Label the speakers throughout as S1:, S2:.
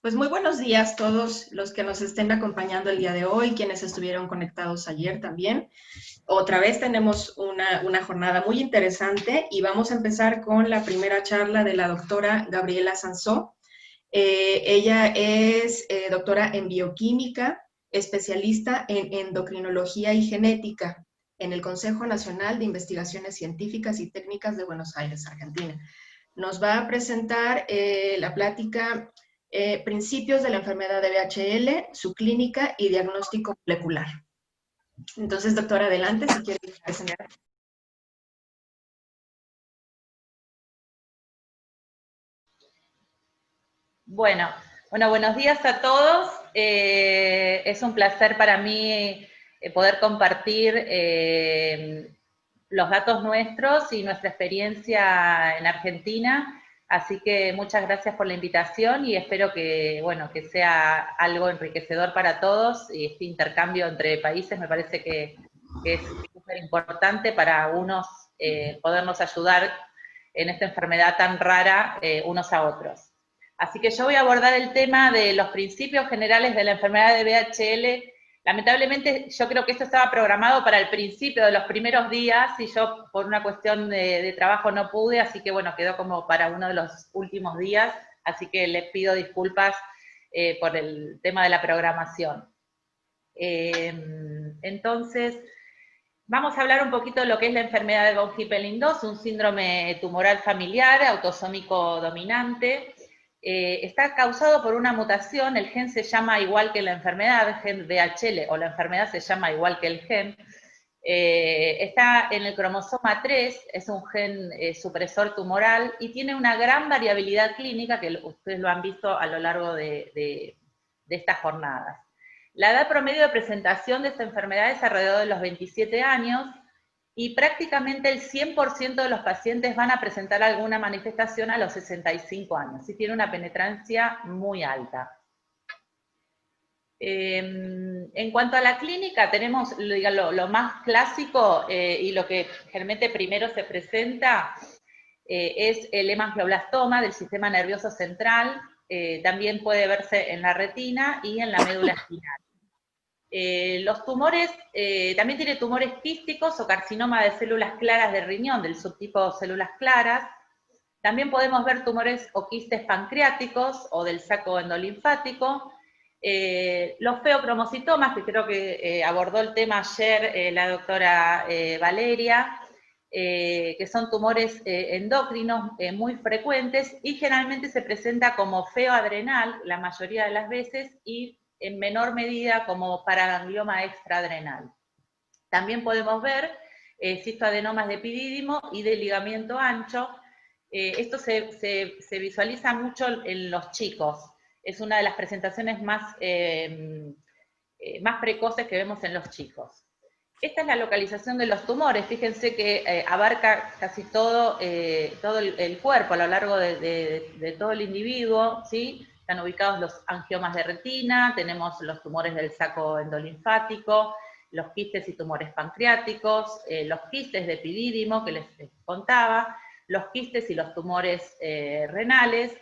S1: Pues muy buenos días a todos los que nos estén acompañando el día de hoy, quienes estuvieron conectados ayer también. Otra vez tenemos una jornada muy interesante y vamos a empezar con la primera charla de la doctora Gabriela Sansó. Ella es doctora en bioquímica, especialista en endocrinología y genética en el Consejo Nacional de Investigaciones Científicas y Técnicas de Buenos Aires, Argentina. Nos va a presentar la plática Principios de la enfermedad de VHL, su clínica y diagnóstico molecular. Entonces, doctora, adelante, si quiere presentar.
S2: Bueno, buenos días a todos. Es un placer para mí poder compartir los datos nuestros y nuestra experiencia en Argentina. Así que muchas gracias por la invitación y espero que, que sea algo enriquecedor para todos. Y este intercambio entre países me parece que es súper importante para unos podernos ayudar en esta enfermedad tan rara unos a otros. Así que yo voy a abordar el tema de los principios generales de la enfermedad de VHL. Lamentablemente yo creo que esto estaba programado para el principio de los primeros días y yo por una cuestión de trabajo no pude, así que bueno, quedó como para uno de los últimos días, así que les pido disculpas por el tema de la programación. Entonces, vamos a hablar un poquito de lo que es la enfermedad de von Hippel-Lindau, un síndrome tumoral familiar, autosómico dominante. Está causado por una mutación, el gen se llama igual que la enfermedad, el gen VHL, o la enfermedad se llama igual que el gen. Está en el cromosoma 3, es un gen supresor tumoral y tiene una gran variabilidad clínica que ustedes lo han visto a lo largo de estas jornadas. La edad promedio de presentación de esta enfermedad es alrededor de los 27 años y prácticamente el 100% de los pacientes van a presentar alguna manifestación a los 65 años, y tiene una penetrancia muy alta. En cuanto a la clínica, tenemos lo más clásico y lo que generalmente primero se presenta es el hemangioblastoma del sistema nervioso central, también puede verse en la retina y en la médula espinal. Los tumores, también tiene tumores quísticos o carcinoma de células claras de riñón, del subtipo células claras. También podemos ver tumores o quistes pancreáticos o del saco endolinfático. Los feocromocitomas, que creo que abordó el tema ayer la doctora Valeria, que son tumores endocrinos muy frecuentes y generalmente se presenta como feoadrenal la mayoría de las veces y en menor medida como paraganglioma extraadrenal. También podemos ver cistoadenomas de epidídimo y de ligamiento ancho. Esto se visualiza mucho en los chicos. Es una de las presentaciones más precoces que vemos en los chicos. Esta es la localización de los tumores. Fíjense que abarca casi todo el cuerpo a lo largo de todo el individuo, ¿sí? Están ubicados los angiomas de retina, tenemos los tumores del saco endolinfático, los quistes y tumores pancreáticos, los quistes de epidídimo que les contaba, los quistes y los tumores renales,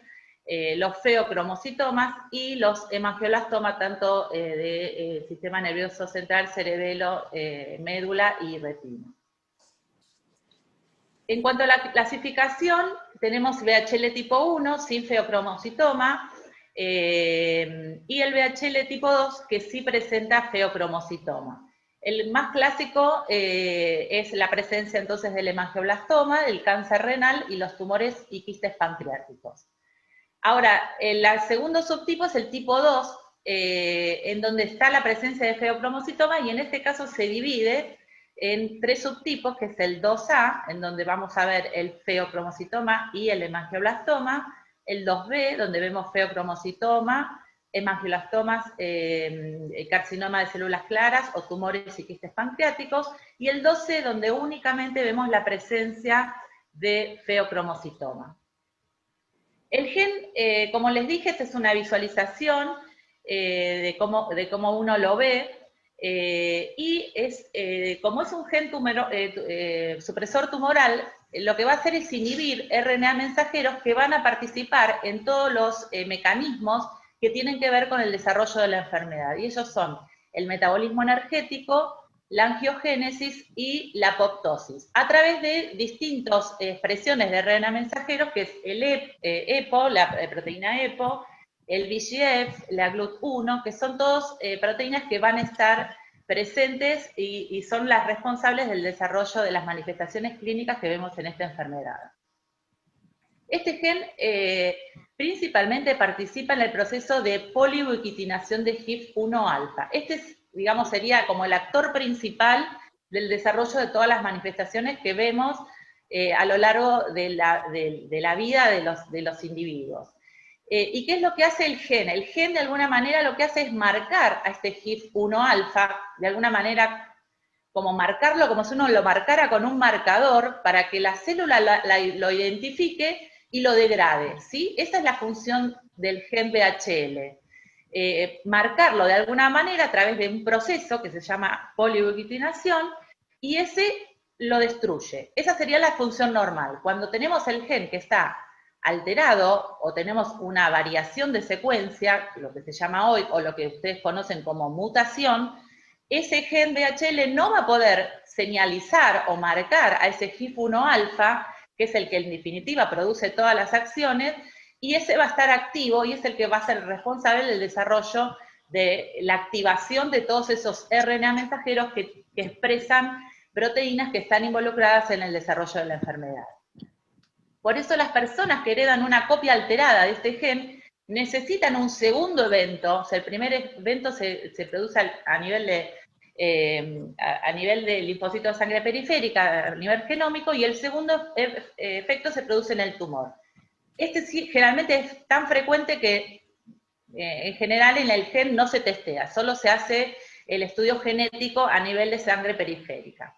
S2: los feocromocitomas y los hemangioblastomas, tanto de sistema nervioso central, cerebelo, médula y retina. En cuanto a la clasificación, tenemos VHL tipo 1 sin feocromocitoma y el VHL tipo 2 que sí presenta feocromocitoma. El más clásico es la presencia entonces del hemangioblastoma, del cáncer renal y los tumores y quistes pancreáticos. Ahora, el segundo subtipo es el tipo 2, en donde está la presencia de feocromocitoma y en este caso se divide en tres subtipos, que es el 2A, en donde vamos a ver el feocromocitoma y el hemangioblastoma, el 2B, donde vemos feocromocitoma, hemangioblastomas, carcinoma de células claras o tumores y quistes pancreáticos, y el 2C, donde únicamente vemos la presencia de feocromocitoma. El gen, como les dije, esta es una visualización de cómo uno lo ve, y como es un gen supresor tumoral, lo que va a hacer es inhibir RNA mensajeros que van a participar en todos los mecanismos que tienen que ver con el desarrollo de la enfermedad. Y ellos son el metabolismo energético, la angiogénesis y la apoptosis, a través de distintas expresiones de RNA mensajeros, que es el EPO, la proteína EPO, el VEGF, la GLUT1, que son todas proteínas que van a estar presentes y son las responsables del desarrollo de las manifestaciones clínicas que vemos en esta enfermedad. Este gen principalmente participa en el proceso de poliubiquitinación de HIF-1 alfa. Este, digamos, sería como el actor principal del desarrollo de todas las manifestaciones que vemos a lo largo de la vida de los individuos. ¿Y qué es lo que hace el gen? El gen, de alguna manera, lo que hace es marcar a este HIF-1 alfa, de alguna manera, como marcarlo, como si uno lo marcara con un marcador, para que la célula lo identifique y lo degrade, ¿sí? Esa es la función del gen VHL. Marcarlo de alguna manera a través de un proceso que se llama poliubiquitinación, y ese lo destruye. Esa sería la función normal. Cuando tenemos el gen que está alterado o tenemos una variación de secuencia, lo que se llama hoy, o lo que ustedes conocen como mutación, ese gen VHL no va a poder señalizar o marcar a ese HIF-1 alfa, que es el que en definitiva produce todas las acciones, y ese va a estar activo y es el que va a ser responsable del desarrollo de la activación de todos esos RNA mensajeros que expresan proteínas que están involucradas en el desarrollo de la enfermedad. Por eso las personas que heredan una copia alterada de este gen necesitan un segundo evento. O sea, el primer evento se produce a nivel de linfocitos de sangre periférica, a nivel genómico, y el segundo efecto se produce en el tumor. Este sí, generalmente es tan frecuente que en general en el gen no se testea, solo se hace el estudio genético a nivel de sangre periférica.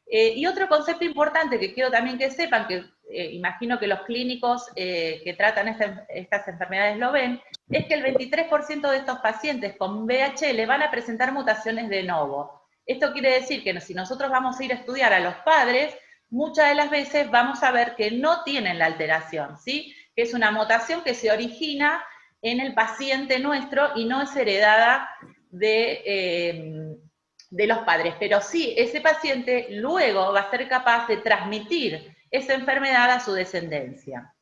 S2: Y otro concepto importante que quiero también que sepan, que imagino que los clínicos que tratan estas enfermedades lo ven, es que el 23% de estos pacientes con VHL van a presentar mutaciones de novo. Esto quiere decir que si nosotros vamos a ir a estudiar a los padres, muchas de las veces vamos a ver que no tienen la alteración, ¿sí? Que es una mutación que se origina en el paciente nuestro y no es heredada de los padres, pero sí, ese paciente luego va a ser capaz de transmitir esa enfermedad a su descendencia.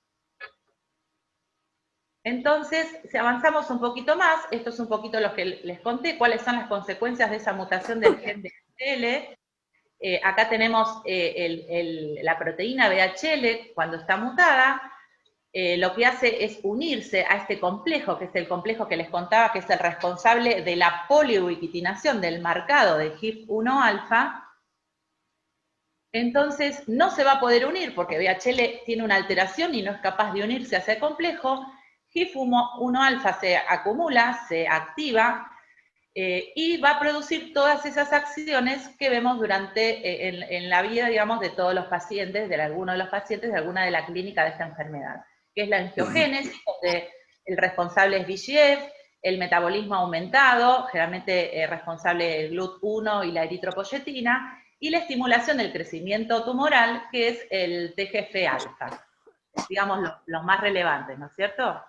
S2: Entonces, si avanzamos un poquito más, esto es un poquito lo que les conté, cuáles son las consecuencias de esa mutación del gen VHL. Acá tenemos la proteína VHL cuando está mutada. Lo que hace es unirse a este complejo, que es el complejo que les contaba, que es el responsable de la poliubiquitinación del marcado de HIF-1 alfa. Entonces no se va a poder unir porque VHL tiene una alteración y no es capaz de unirse a ese complejo. HIF-1 alfa se acumula, se activa y va a producir todas esas acciones que vemos durante en la vida, digamos, de todos los pacientes, de algunos de los pacientes de alguna de la clínica de esta enfermedad, que es la angiogénesis, donde el responsable es VEGF, el metabolismo aumentado, generalmente responsable el GLUT1 y la eritropoyetina, y la estimulación del crecimiento tumoral, que es el TGF-alfa, digamos los más relevantes, ¿no es cierto?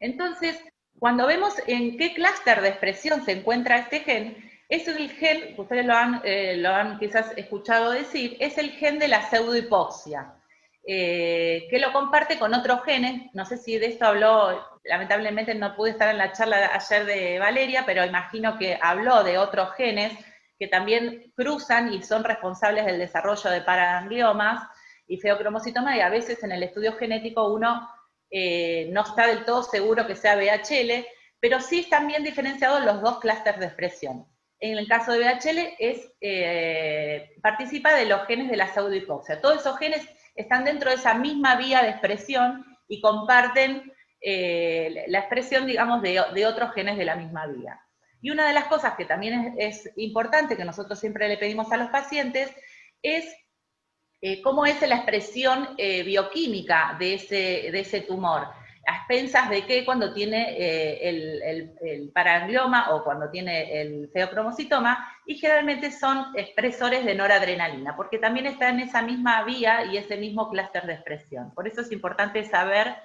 S2: Entonces, cuando vemos en qué clúster de expresión se encuentra este gen, es el gen, ustedes lo han quizás escuchado decir, es el gen de la pseudohipoxia, que lo comparte con otros genes. No sé si de esto habló, lamentablemente no pude estar en la charla ayer de Valeria, pero imagino que habló de otros genes que también cruzan y son responsables del desarrollo de paragangliomas y feocromocitoma, y a veces en el estudio genético uno no está del todo seguro que sea VHL, pero sí están bien diferenciados los dos clústeres de expresión. En el caso de VHL participa de los genes de la pseudohipoxia. Todos esos genes están dentro de esa misma vía de expresión y comparten la expresión, digamos, de otros genes de la misma vía. Y una de las cosas que también es importante, que nosotros siempre le pedimos a los pacientes, es cómo es la expresión bioquímica de ese tumor, a expensas de que cuando tiene el paraganglioma o cuando tiene el feocromocitoma, y generalmente son expresores de noradrenalina, porque también está en esa misma vía y ese mismo clúster de expresión. Por eso es importante saber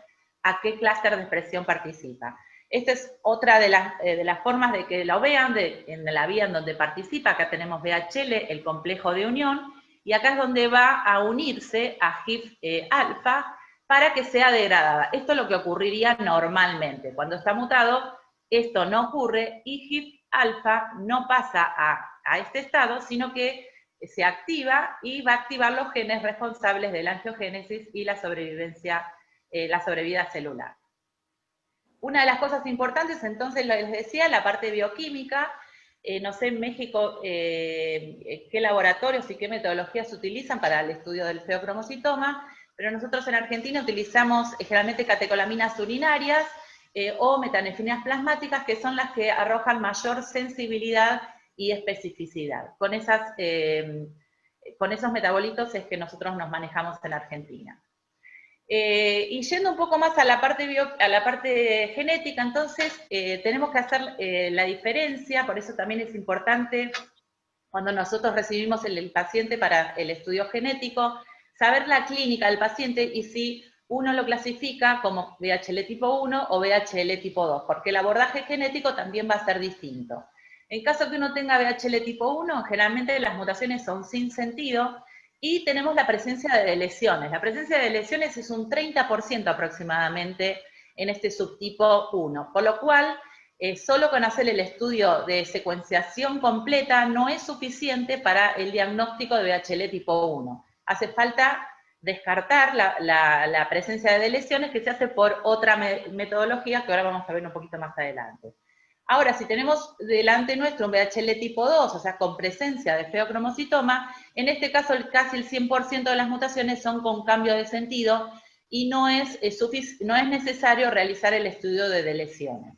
S2: a qué clúster de expresión participa. Esta es otra de las formas de que lo vean, en la vía en donde participa. Acá tenemos VHL, el complejo de unión, y acá es donde va a unirse a HIF alfa para que sea degradada. Esto es lo que ocurriría normalmente. Cuando está mutado, esto no ocurre y HIF alfa no pasa a este estado, sino que se activa y va a activar los genes responsables de la angiogénesis y la sobrevida celular. Una de las cosas importantes, entonces, les decía, la parte bioquímica. No sé en México qué laboratorios y qué metodologías se utilizan para el estudio del feocromocitoma, pero nosotros en Argentina utilizamos generalmente catecolaminas urinarias o metanefrinas plasmáticas, que son las que arrojan mayor sensibilidad y especificidad. Con esos metabolitos es que nosotros nos manejamos en Argentina. Y yendo un poco más a la parte genética, entonces tenemos que hacer la diferencia, por eso también es importante cuando nosotros recibimos el paciente para el estudio genético, saber la clínica del paciente y si uno lo clasifica como VHL tipo 1 o VHL tipo 2, porque el abordaje genético también va a ser distinto. En caso que uno tenga VHL tipo 1, generalmente las mutaciones son sin sentido, y tenemos la presencia de lesiones. La presencia de lesiones es un 30% aproximadamente en este subtipo 1, por lo cual solo con hacer el estudio de secuenciación completa no es suficiente para el diagnóstico de VHL tipo 1. Hace falta descartar la presencia de lesiones, que se hace por otra metodología que ahora vamos a ver un poquito más adelante. Ahora, si tenemos delante nuestro un VHL tipo 2, o sea, con presencia de feocromocitoma, en este caso casi el 100% de las mutaciones son con cambio de sentido y no es necesario realizar el estudio de lesiones.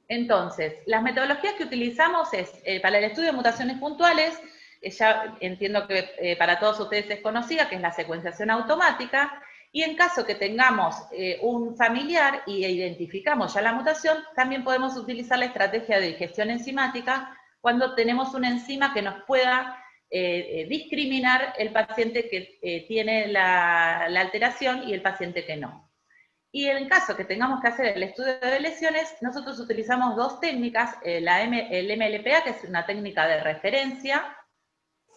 S2: Entonces, las metodologías que utilizamos es, para el estudio de mutaciones puntuales, ya entiendo que para todos ustedes es conocida, que es la secuenciación automática, y en caso que tengamos un familiar y identificamos ya la mutación, también podemos utilizar la estrategia de digestión enzimática cuando tenemos una enzima que nos pueda discriminar el paciente que tiene la alteración y el paciente que no. Y en caso que tengamos que hacer el estudio de lesiones, nosotros utilizamos dos técnicas, el MLPA, que es una técnica de referencia,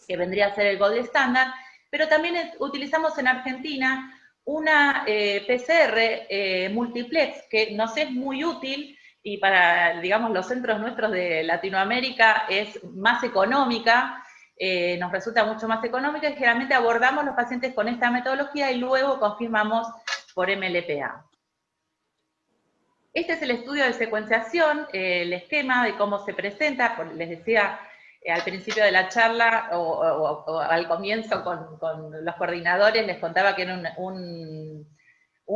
S2: que vendría a ser el gold standard, pero también utilizamos en Argentina una PCR multiplex, que nos es muy útil, y para, digamos, los centros nuestros de Latinoamérica es más económica, nos resulta mucho más económica, y generalmente abordamos los pacientes con esta metodología y luego confirmamos por MLPA. Este es el estudio de secuenciación, el esquema de cómo se presenta, les decía al principio de la charla o al comienzo con los coordinadores, les contaba que era un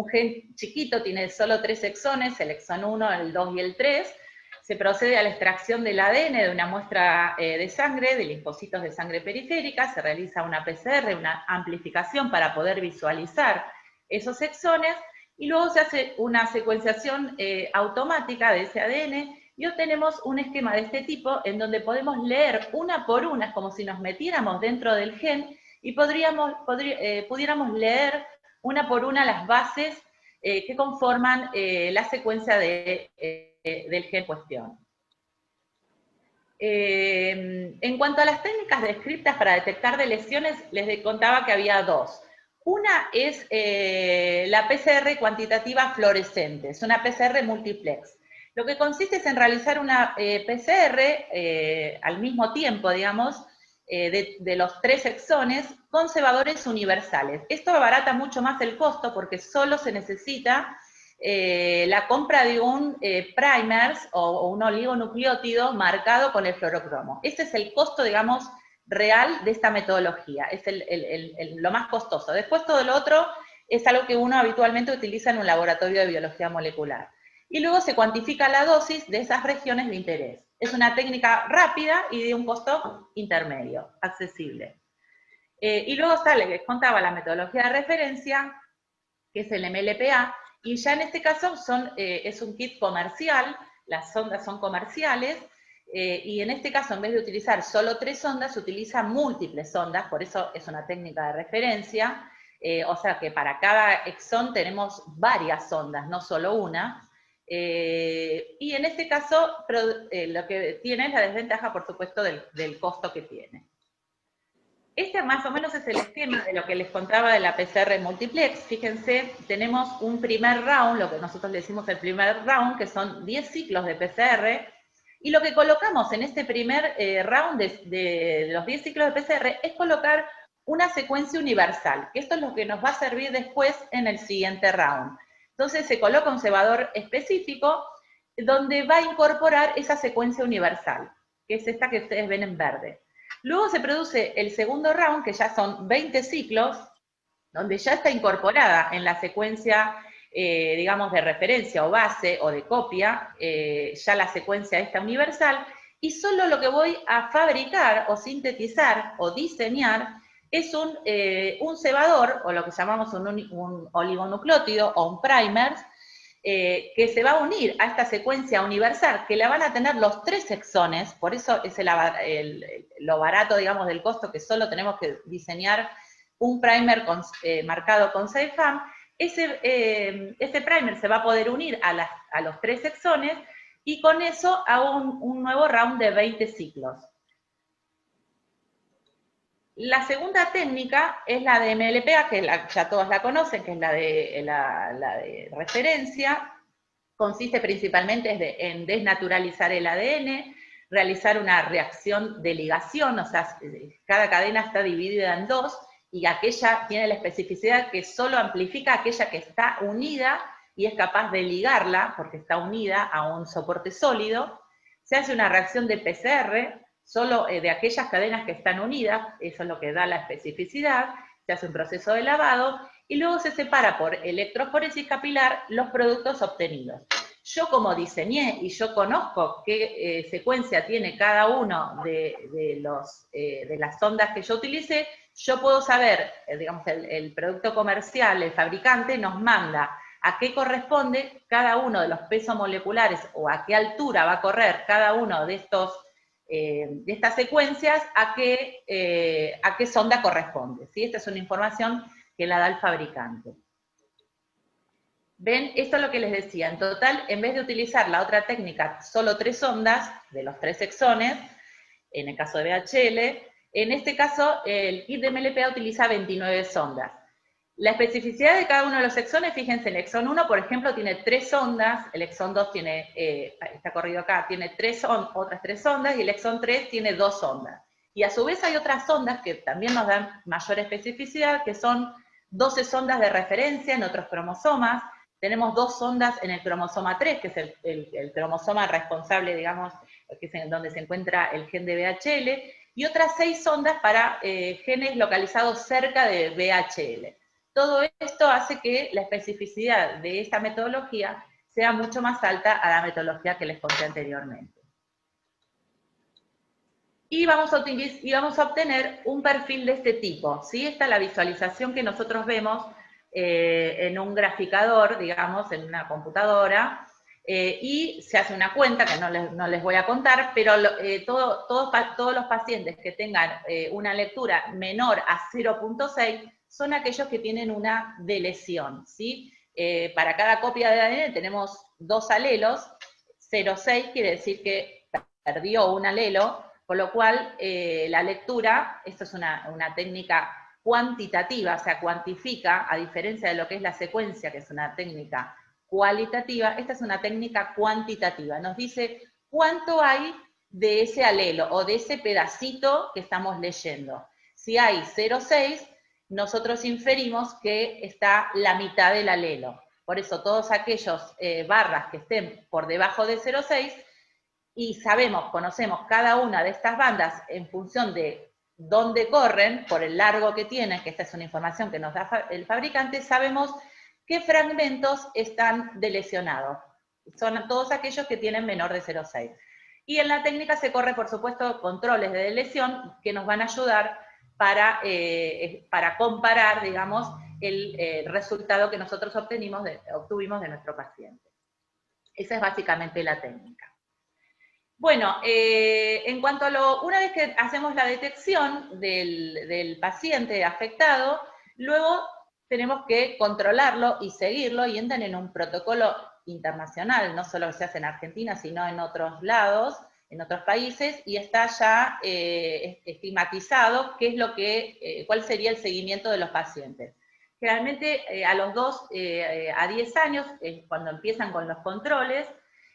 S2: gen chiquito, tiene solo 3 exones, el exón 1, el 2 y el 3, se procede a la extracción del ADN de una muestra de sangre, de linfocitos de sangre periférica, se realiza una PCR, una amplificación para poder visualizar esos exones, y luego se hace una secuenciación automática de ese ADN, y obtenemos un esquema de este tipo en donde podemos leer una por una, es como si nos metiéramos dentro del gen, y pudiéramos leer una por una las bases que conforman la secuencia del gen en cuestión. En cuanto a las técnicas descritas para detectar de lesiones, les contaba que había dos. Una es la PCR cuantitativa fluorescente, es una PCR multiplex. Lo que consiste es en realizar una PCR al mismo tiempo, digamos, de los 3 exones con cebadores universales. Esto abarata mucho más el costo porque solo se necesita la compra de un primers o un oligonucleótido marcado con el fluorocromo. Ese es el costo, digamos, real de esta metodología, es lo más costoso. Después todo lo otro es algo que uno habitualmente utiliza en un laboratorio de biología molecular. Y luego se cuantifica la dosis de esas regiones de interés. Es una técnica rápida y de un costo intermedio, accesible. Y luego les contaba la metodología de referencia, que es el MLPA, y ya en este caso es un kit comercial, las sondas son comerciales, y en este caso, en vez de utilizar solo 3 sondas, se utilizan múltiples sondas, por eso es una técnica de referencia, O sea que para cada exón tenemos varias sondas, no solo una. Y en este caso, lo que tiene es la desventaja, por supuesto, del costo que tiene. Este más o menos es el esquema de lo que les contaba de la PCR multiplex. Fíjense, tenemos un primer round, lo que nosotros le decimos el primer round, que son 10 ciclos de PCR, y lo que colocamos en este primer round de los 10 ciclos de PCR es colocar una secuencia universal, que esto es lo que nos va a servir después en el siguiente round. Entonces se coloca un cebador específico donde va a incorporar esa secuencia universal, que es esta que ustedes ven en verde. Luego se produce el segundo round, que ya son 20 ciclos, donde ya está incorporada en la secuencia, digamos, de referencia o base o de copia, ya la secuencia esta universal, y solo lo que voy a fabricar o sintetizar o diseñar es un cebador, o lo que llamamos un oligonucleótido o un primer, que se va a unir a esta secuencia universal, que la van a tener los 3 exones, por eso es lo barato, digamos, del costo, que solo tenemos que diseñar un primer marcado con CEFAM. Ese primer se va a poder unir a los 3 exones, y con eso hago un nuevo round de 20 ciclos. La segunda técnica es la de MLPA, que ya todos la conocen, que es la de referencia. Consiste principalmente en desnaturalizar el ADN, realizar una reacción de ligación, o sea, cada cadena está dividida en 2, y aquella tiene la especificidad que solo amplifica aquella que está unida y es capaz de ligarla, porque está unida a un soporte sólido. Se hace una reacción de PCR, solo de aquellas cadenas que están unidas, eso es lo que da la especificidad. Se hace un proceso de lavado, y luego se separa por electroforesis capilar los productos obtenidos. Yo, como diseñé y yo conozco qué secuencia tiene cada uno de las sondas que yo utilicé, yo puedo saber, digamos, el producto comercial, el fabricante nos manda a qué corresponde cada uno de los pesos moleculares o a qué altura va a correr cada uno de estas secuencias, a qué sonda corresponde, ¿sí? Esta es una información que la da el fabricante. ¿Ven? Esto es lo que les decía. En total, en vez de utilizar la otra técnica, solo 3 sondas de los 3 exones, en el caso de VHL, en este caso el kit de MLPA utiliza 29 sondas. La especificidad de cada uno de los exones, fíjense, el exón 1, por ejemplo, tiene 3 sondas, el exón 2 tiene, está corrido acá, tiene otras 3 sondas, y el exón 3 tiene 2 sondas. Y a su vez hay otras sondas que también nos dan mayor especificidad, que son 12 sondas de referencia en otros cromosomas. Tenemos 2 sondas en el cromosoma 3, que es el cromosoma responsable, digamos, que es donde se encuentra el gen de VHL, y otras 6 sondas para genes localizados cerca de VHL. Todo esto hace que la especificidad de esta metodología sea mucho más alta a la metodología que les conté anteriormente. Y vamos a obtener un perfil de este tipo, ¿sí? Esta es la visualización que nosotros vemos en un graficador, digamos, en una computadora, y se hace una cuenta, que no les voy a contar, pero todos los pacientes que tengan una lectura menor a 0.6 son aquellos que tienen una delesión, ¿sí? Para cada copia de ADN tenemos 2 alelos, 0,6 quiere decir que perdió un alelo, con lo cual la lectura, esto es una técnica cuantitativa, o sea, cuantifica, a diferencia de lo que es la secuencia, que es una técnica cualitativa, esta es una técnica cuantitativa, nos dice cuánto hay de ese alelo o de ese pedacito que estamos leyendo. Si hay 0,6, nosotros inferimos que está la mitad del alelo. Por eso todos aquellos barras que estén por debajo de 0,6, y conocemos cada una de estas bandas en función de dónde corren, por el largo que tienen, que esta es una información que nos da el fabricante, sabemos qué fragmentos están delesionados. Son todos aquellos que tienen menor de 0,6. Y en la técnica se corre, por supuesto, controles de delesión que nos van a ayudar para comparar, digamos, el resultado que nosotros obtuvimos de nuestro paciente. Esa es básicamente la técnica. Bueno, en cuanto a una vez que hacemos la detección del paciente afectado, luego tenemos que controlarlo y seguirlo, y entran en un protocolo internacional, no solo que se hace en Argentina, sino en otros lados, en otros países, y está ya estigmatizado qué es lo que, cuál sería el seguimiento de los pacientes. Generalmente a los 2 a 10 años, cuando empiezan con los controles,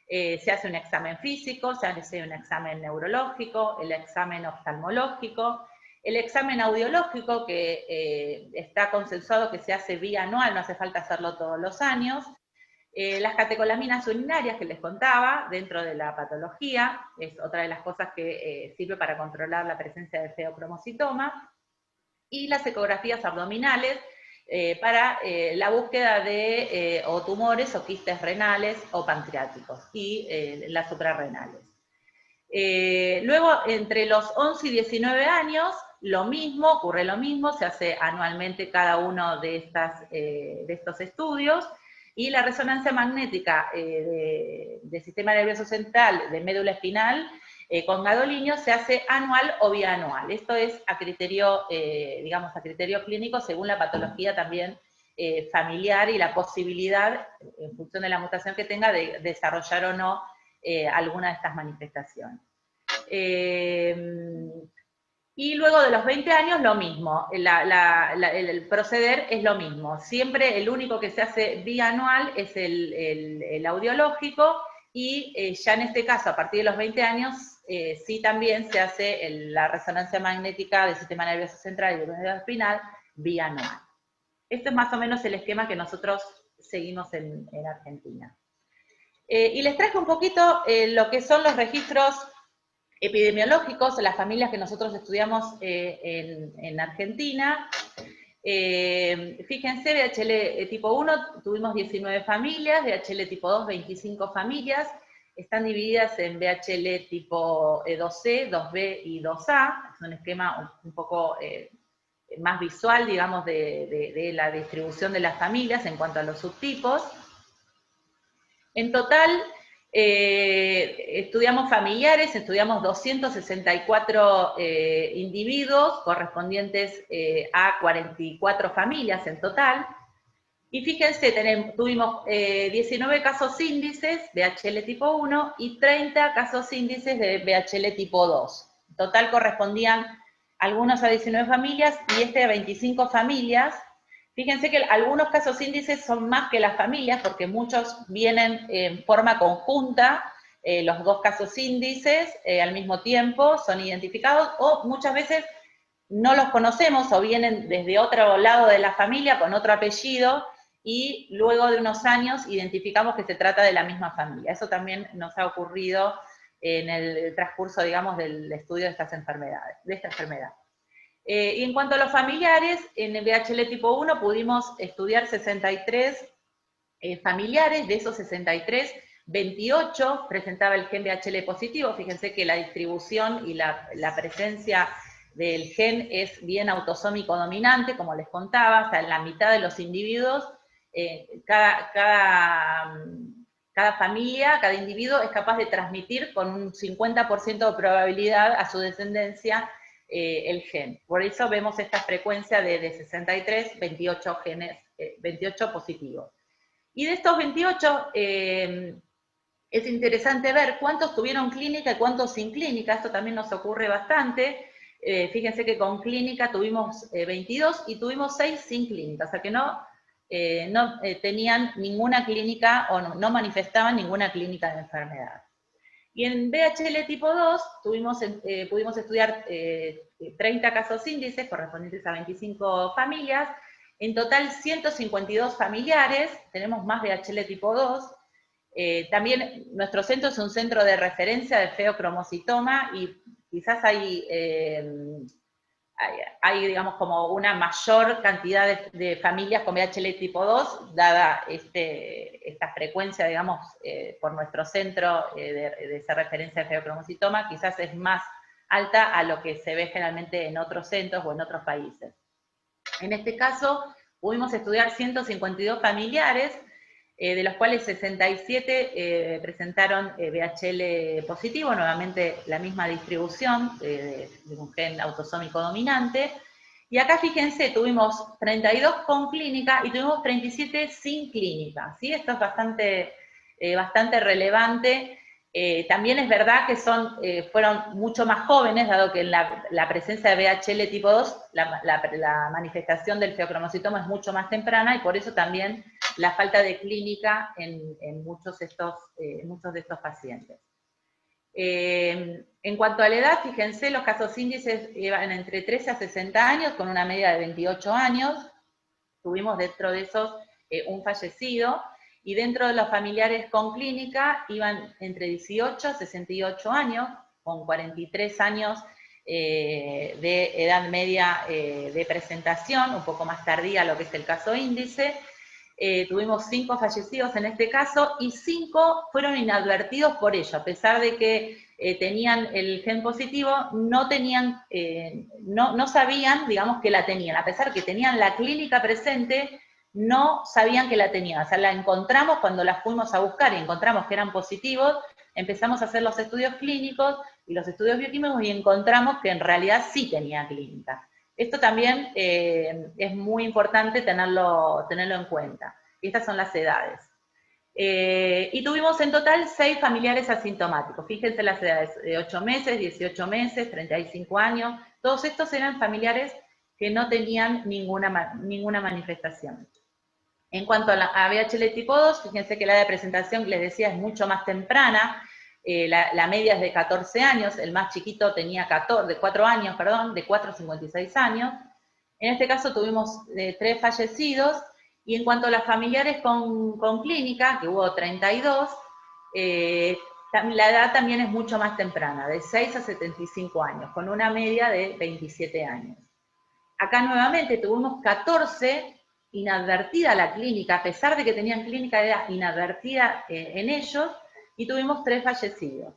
S2: se hace un examen físico, se hace un examen neurológico, el examen oftalmológico, el examen audiológico, que está consensuado que se hace bianual, no hace falta hacerlo todos los años. Las catecolaminas urinarias que les contaba, dentro de la patología, es otra de las cosas que sirve para controlar la presencia de feocromocitoma. Y las ecografías abdominales, para la búsqueda de o tumores o quistes renales o pancreáticos, y las suprarrenales. Luego, entre los 11 y 19 años, ocurre lo mismo, se hace anualmente cada uno de estos estudios, y la resonancia magnética del sistema nervioso central, de médula espinal, con gadolinios, se hace anual o bianual. Esto es a criterio, digamos, a criterio clínico, según la patología también familiar y la posibilidad, en función de la mutación que tenga, de desarrollar o no alguna de estas manifestaciones. Y luego de los 20 años lo mismo, el proceder es lo mismo. Siempre el único que se hace bianual es el audiológico, y ya en este caso, a partir de los 20 años, sí también se hace la resonancia magnética del sistema nervioso central y del médula espinal bianual. Este es más o menos el esquema que nosotros seguimos en Argentina. Y les traje un poquito lo que son los registros epidemiológicos, las familias que nosotros estudiamos en Argentina. Fíjense, VHL tipo 1 tuvimos 19 familias, VHL tipo 2 25 familias, están divididas en VHL tipo 2C, 2B y 2A, es un esquema un poco más visual, digamos, de la distribución de las familias en cuanto a los subtipos. En total, estudiamos familiares, estudiamos 264 individuos correspondientes a 44 familias en total. Y fíjense, tuvimos 19 casos índices de VHL tipo 1 y 30 casos índices de VHL tipo 2. En total correspondían algunos a 19 familias y a 25 familias. Fíjense que algunos casos índices son más que las familias, porque muchos vienen en forma conjunta, los dos casos índices al mismo tiempo son identificados, o muchas veces no los conocemos o vienen desde otro lado de la familia con otro apellido, y luego de unos años identificamos que se trata de la misma familia. Eso también nos ha ocurrido en el transcurso, digamos, del estudio de estas enfermedades, de esta enfermedad. Y en cuanto a los familiares, en el VHL tipo 1 pudimos estudiar 63 familiares. De esos 63, 28 presentaba el gen VHL positivo. Fíjense que la distribución y la presencia del gen es bien autosómico dominante, como les contaba, o sea, en la mitad de los individuos, cada familia, cada individuo es capaz de transmitir con un 50% de probabilidad a su descendencia el gen. Por eso vemos esta frecuencia de 63, 28 genes, 28 positivos. Y de estos 28, es interesante ver cuántos tuvieron clínica y cuántos sin clínica. Esto también nos ocurre bastante. Fíjense que con clínica tuvimos 22 y tuvimos 6 sin clínica, o sea que no tenían ninguna clínica o no manifestaban ninguna clínica de enfermedad. Y en VHL tipo 2 pudimos estudiar 30 casos índices correspondientes a 25 familias, en total 152 familiares, tenemos más VHL tipo 2. También nuestro centro es un centro de referencia de feocromocitoma, y quizás hay, digamos, como una mayor cantidad de familias con VHL tipo 2, dada esta frecuencia, digamos, por nuestro centro de esa referencia de feocromocitoma, quizás es más alta a lo que se ve generalmente en otros centros o en otros países. En este caso, pudimos estudiar 152 familiares, de los cuales 67 presentaron VHL positivo, nuevamente la misma distribución de un gen autosómico dominante, Y acá fíjense, tuvimos 32 con clínica y tuvimos 37 sin clínica, ¿sí? Esto es bastante relevante. También es verdad que fueron mucho más jóvenes, dado que en la presencia de VHL tipo 2, la manifestación del feocromocitoma es mucho más temprana y por eso también la falta de clínica en muchos de estos pacientes. En cuanto a la edad, fíjense, los casos índices iban entre 13 a 60 años, con una media de 28 años. Tuvimos dentro de esos un fallecido, y dentro de los familiares con clínica iban entre 18 a 68 años, con 43 años de edad media de presentación, un poco más tardía lo que es el caso índice. Tuvimos 5 fallecidos en este caso y 5 fueron inadvertidos por ello, a pesar de que tenían el gen positivo, no sabían, digamos, que la tenían, a pesar que tenían la clínica presente, no sabían que la tenían, o sea, la encontramos cuando la fuimos a buscar y encontramos que eran positivos, empezamos a hacer los estudios clínicos y los estudios bioquímicos y encontramos que en realidad sí tenía clínica. Esto también es muy importante tenerlo en cuenta. Y estas son las edades. Y tuvimos en total 6 familiares asintomáticos. Fíjense las edades, de 8 meses, 18 meses, 35 años. Todos estos eran familiares que no tenían ninguna manifestación. En cuanto a VHL tipo 2, fíjense que la edad de presentación que les decía es mucho más temprana. La media es de 14 años, el más chiquito tenía 4 años, perdón, de 4 a 56 años. En este caso tuvimos 3 fallecidos, y en cuanto a las familiares con clínica, que hubo 32, la edad también es mucho más temprana, de 6 a 75 años, con una media de 27 años. Acá nuevamente tuvimos 14 inadvertida la clínica, a pesar de que tenían clínica, era inadvertida en ellos, y tuvimos 3 fallecidos.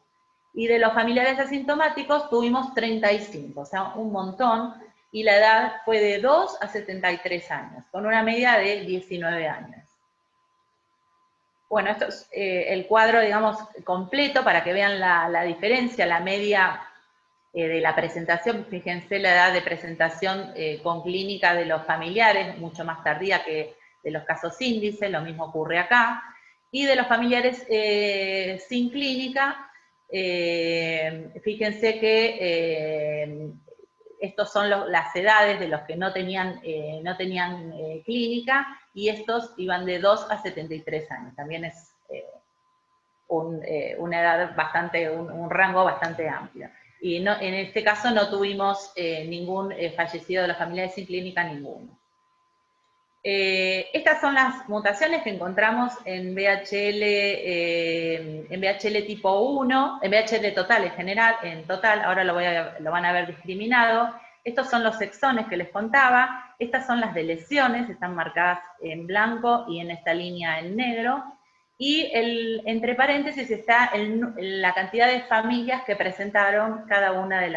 S2: Y de los familiares asintomáticos tuvimos 35, o sea, un montón, y la edad fue de 2 a 73 años, con una media de 19 años. Bueno, esto es el cuadro, digamos, completo, para que vean la diferencia, la media de la presentación. Fíjense la edad de presentación con clínica de los familiares, mucho más tardía que de los casos índice, lo mismo ocurre acá. Y de los familiares sin clínica, fíjense que estos son las edades de los que no tenían clínica, y estos iban de 2 a 73 años. También es una edad un rango bastante amplio. Y en este caso no tuvimos ningún fallecido de las familiares sin clínica, ninguno. Estas son las mutaciones que encontramos en VHL tipo 1, en VHL total en general, en total, ahora lo van a ver discriminado. Estos son los exones que les contaba, estas son las deleciones, están marcadas en blanco y en esta línea en negro. Y entre paréntesis está la cantidad de familias que presentaron cada una de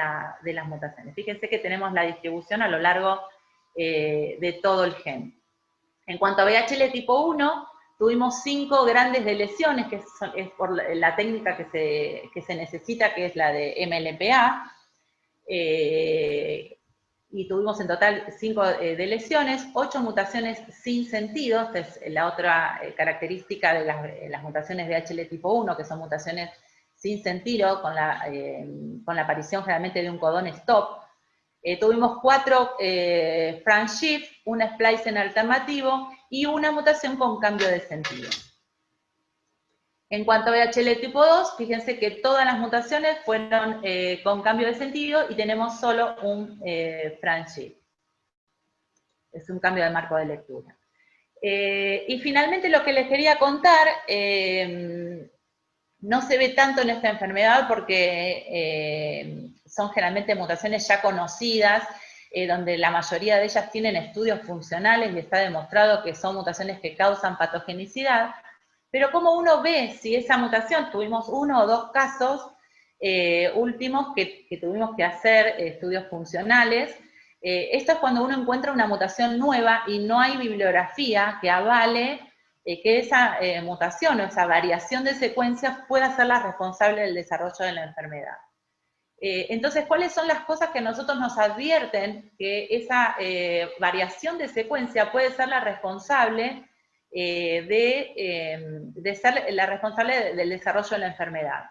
S2: las mutaciones. Fíjense que tenemos la distribución a lo largo de todo el gen. En cuanto a VHL tipo 1, tuvimos 5 grandes deleciones, que es por la técnica que se necesita, que es la de MLPA, y tuvimos en total 5 deleciones, 8 mutaciones sin sentido. Esta es la otra característica de las mutaciones VHL tipo 1, que son mutaciones sin sentido, con la aparición generalmente de un codón stop. Tuvimos 4 frame shift, una splicing alternativo y una mutación con cambio de sentido. En cuanto a VHL tipo 2, fíjense que todas las mutaciones fueron con cambio de sentido y tenemos solo un frame shift. Es un cambio de marco de lectura. Y finalmente lo que les quería contar, no se ve tanto en esta enfermedad porque son generalmente mutaciones ya conocidas, donde la mayoría de ellas tienen estudios funcionales y está demostrado que son mutaciones que causan patogenicidad. Pero ¿cómo uno ve si esa mutación? Tuvimos 1 o 2 casos últimos que tuvimos que hacer estudios funcionales. Esto es cuando uno encuentra una mutación nueva y no hay bibliografía que avale que esa mutación o esa variación de secuencias pueda ser la responsable del desarrollo de la enfermedad. Entonces, ¿cuáles son las cosas que a nosotros nos advierten que esa variación de secuencia puede ser la responsable de ser la responsable del desarrollo de la enfermedad?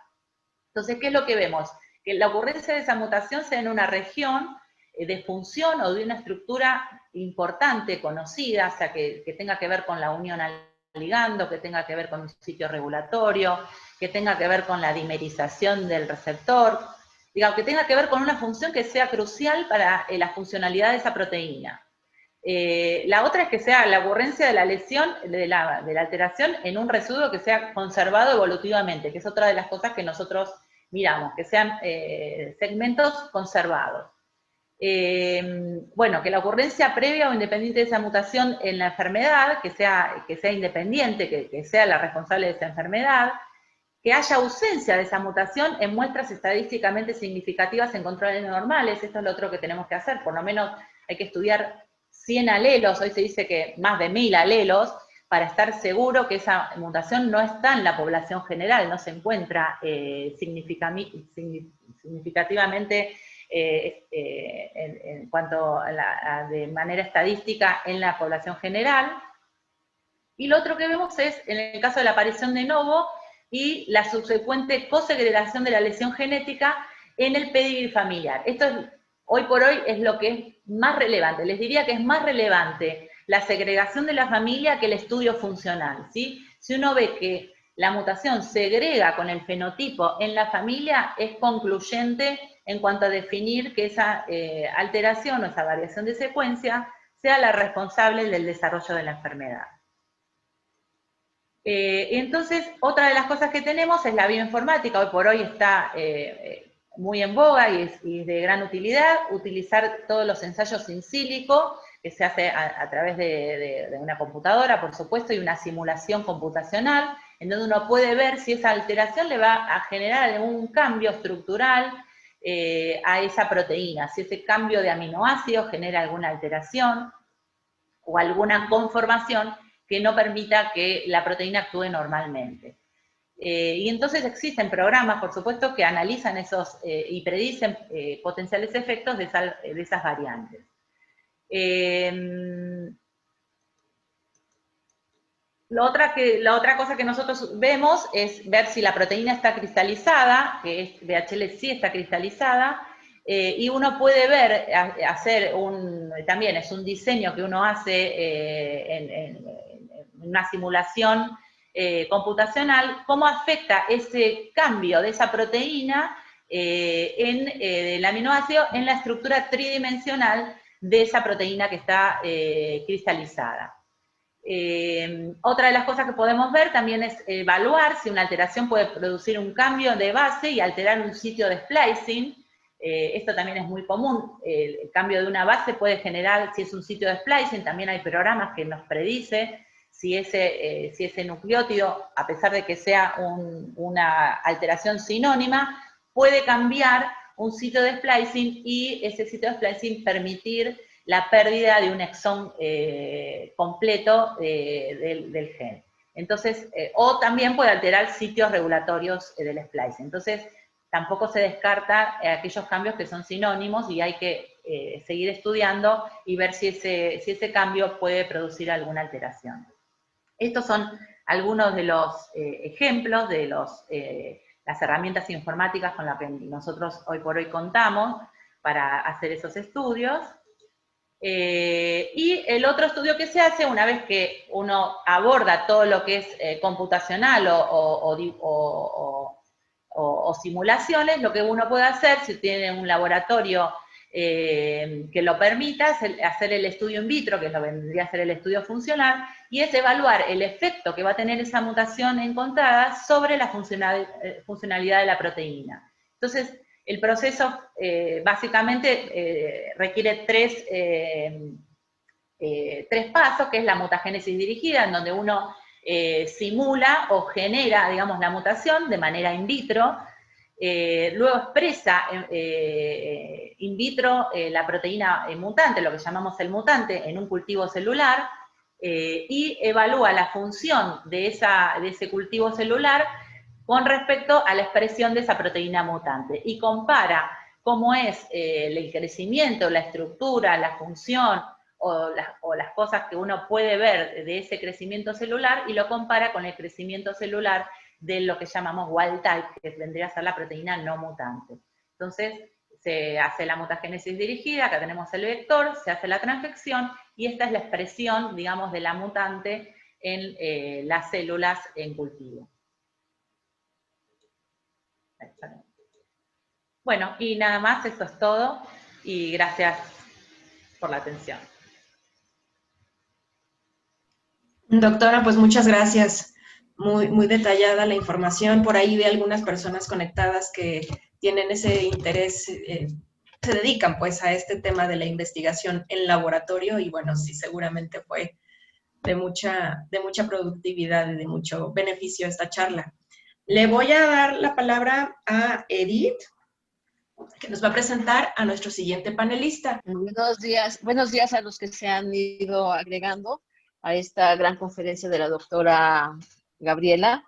S2: Entonces, ¿qué es lo que vemos? Que la ocurrencia de esa mutación sea en una región de función o de una estructura importante, conocida, o sea, que tenga que ver con la unión al ligando, que tenga que ver con un sitio regulatorio, que tenga que ver con la dimerización del receptor, digamos, que tenga que ver con una función que sea crucial para la funcionalidad de esa proteína. La otra es que sea la ocurrencia de la lesión, de la alteración en un residuo que sea conservado evolutivamente, que es otra de las cosas que nosotros miramos, que sean segmentos conservados. Bueno, que la ocurrencia previa o independiente de esa mutación en la enfermedad, que sea independiente, que sea la responsable de esa enfermedad, que haya ausencia de esa mutación en muestras estadísticamente significativas en controles normales. Esto es lo otro que tenemos que hacer, por lo menos hay que estudiar 100 alelos, hoy se dice que más de 1000 alelos, para estar seguro que esa mutación no está en la población general, no se encuentra significativamente en cuanto de manera estadística en la población general. Y lo otro que vemos es, en el caso de la aparición de novo, y la subsecuente cosegregación de la lesión genética en el pedigrí familiar. Esto es, hoy por hoy es lo que es más relevante. Les diría que es más relevante la segregación de la familia que el estudio funcional, ¿sí? Si uno ve que la mutación segrega con el fenotipo en la familia, es concluyente en cuanto a definir que esa alteración o esa variación de secuencia sea la responsable del desarrollo de la enfermedad. Entonces, otra de las cosas que tenemos es la bioinformática. Hoy por hoy está muy en boga y es de gran utilidad utilizar todos los ensayos in silico, que se hace a través de una computadora, por supuesto, y una simulación computacional, en donde uno puede ver si esa alteración le va a generar algún cambio estructural a esa proteína, si ese cambio de aminoácidos genera alguna alteración o alguna conformación que no permita que la proteína actúe normalmente. Y entonces existen programas, por supuesto, que analizan esos y predicen potenciales efectos de esas variantes. La otra cosa que nosotros vemos es ver si la proteína está cristalizada, que es VHL sí está cristalizada, y uno puede ver, también es un diseño que uno hace en una simulación computacional, cómo afecta ese cambio de esa proteína en el aminoácido en la estructura tridimensional de esa proteína que está cristalizada. Otra de las cosas que podemos ver también es evaluar si una alteración puede producir un cambio de base y alterar un sitio de splicing. Esto también es muy común. El cambio de una base puede generar, si es un sitio de splicing, también hay programas que nos predice si ese nucleótido, a pesar de que sea una alteración sinónima, puede cambiar un sitio de splicing y ese sitio de splicing permitir la pérdida de un exón completo del gen. Entonces, o también puede alterar sitios regulatorios del splicing. Entonces, tampoco se descarta aquellos cambios que son sinónimos y hay que seguir estudiando y ver si ese cambio puede producir alguna alteración. Estos son algunos de los ejemplos de las herramientas informáticas con las que nosotros hoy por hoy contamos para hacer esos estudios. Y el otro estudio que se hace, una vez que uno aborda todo lo que es computacional o simulaciones, lo que uno puede hacer, si tiene un laboratorio que lo permita, es hacer el estudio in vitro, que es lo que vendría a ser el estudio funcional, y es evaluar el efecto que va a tener esa mutación encontrada sobre la funcionalidad de la proteína. Entonces, el proceso básicamente requiere tres pasos, que es la mutagénesis dirigida, en donde uno simula o genera, digamos, la mutación de manera in vitro, luego expresa in vitro la proteína mutante, lo que llamamos el mutante, en un cultivo celular, y evalúa la función de ese cultivo celular con respecto a la expresión de esa proteína mutante, y compara cómo es el crecimiento, la estructura, la función o las cosas que uno puede ver de ese crecimiento celular y lo compara con el crecimiento celular de lo que llamamos wild type, que vendría a ser la proteína no mutante. Entonces, se hace la mutagénesis dirigida, acá tenemos el vector, se hace la transfección y esta es la expresión, digamos, de la mutante en las células en cultivo. Bueno, y nada más, eso es todo, y gracias por la atención.
S1: Doctora, pues muchas gracias. Muy detallada la información. Por ahí vi algunas personas conectadas que tienen ese interés, se dedican pues a este tema de la investigación en laboratorio y bueno, sí, seguramente fue de mucha productividad y de mucho beneficio esta charla. Le voy a dar la palabra a Edith, que nos va a presentar a nuestro siguiente panelista.
S3: Buenos días a los que se han ido agregando a esta gran conferencia de la doctora Gabriela.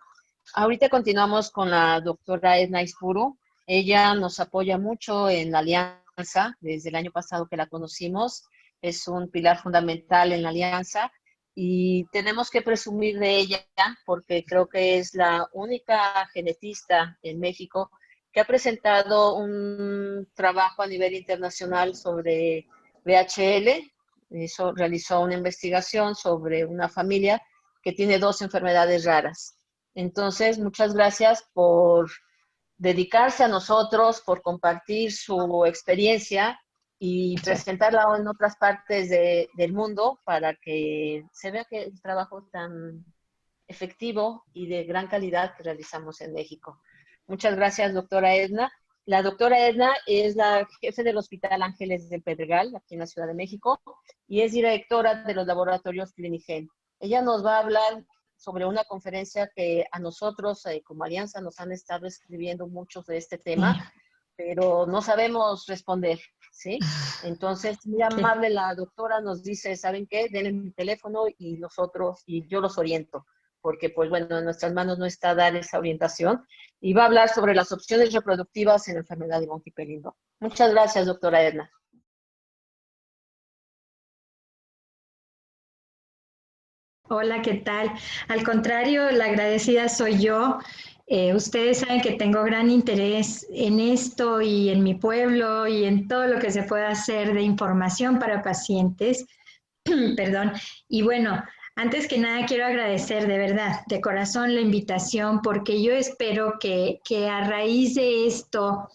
S3: Ahorita continuamos con la doctora Edna Izpuru. Ella nos apoya mucho en la alianza, desde el año pasado que la conocimos, es un pilar fundamental en la alianza y tenemos que presumir de ella porque creo que es la única genetista en México que ha presentado un trabajo a nivel internacional sobre VHL. Realizó una investigación sobre una familia que tiene 2 enfermedades raras. Entonces, muchas gracias por dedicarse a nosotros, por compartir su experiencia y presentarla en otras partes del mundo para que se vea que el trabajo tan efectivo y de gran calidad que realizamos en México. Muchas gracias, doctora Edna. La doctora Edna es la jefe del Hospital Ángeles del Pedregal, aquí en la Ciudad de México, y es directora de los laboratorios Clinigen. Ella nos va a hablar sobre una conferencia que a nosotros, como Alianza, nos han estado escribiendo muchos de este tema, pero no sabemos responder, ¿sí? Entonces, muy amable la doctora nos dice, ¿saben qué? Denle mi teléfono y yo los oriento, porque pues bueno, en nuestras manos no está dar esa orientación, y va a hablar sobre las opciones reproductivas en la enfermedad de von Hippel-Lindau. Muchas gracias, doctora Edna.
S4: Hola, ¿qué tal? Al contrario, la agradecida soy yo. Ustedes saben que tengo gran interés en esto y en mi pueblo y en todo lo que se pueda hacer de información para pacientes. Perdón. Y bueno, antes que nada quiero agradecer de verdad, de corazón, la invitación, porque yo espero que a raíz de esto,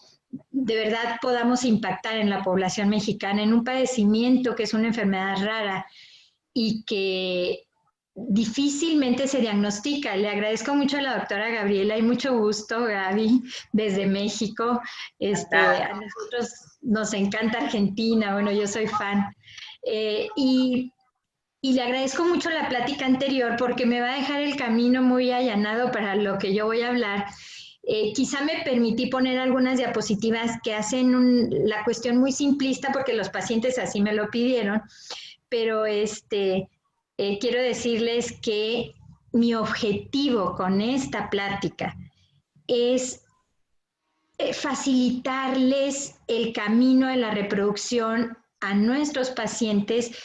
S4: de verdad podamos impactar en la población mexicana en un padecimiento que es una enfermedad rara y que difícilmente se diagnostica. Le agradezco mucho a la doctora Gabriela y mucho gusto, Gaby, desde México. A nosotros nos encanta Argentina, bueno, yo soy fan. Y le agradezco mucho la plática anterior porque me va a dejar el camino muy allanado para lo que yo voy a hablar. Quizá me permití poner algunas diapositivas que hacen la cuestión muy simplista porque los pacientes así me lo pidieron, pero quiero decirles que mi objetivo con esta plática es facilitarles el camino de la reproducción a nuestros pacientes.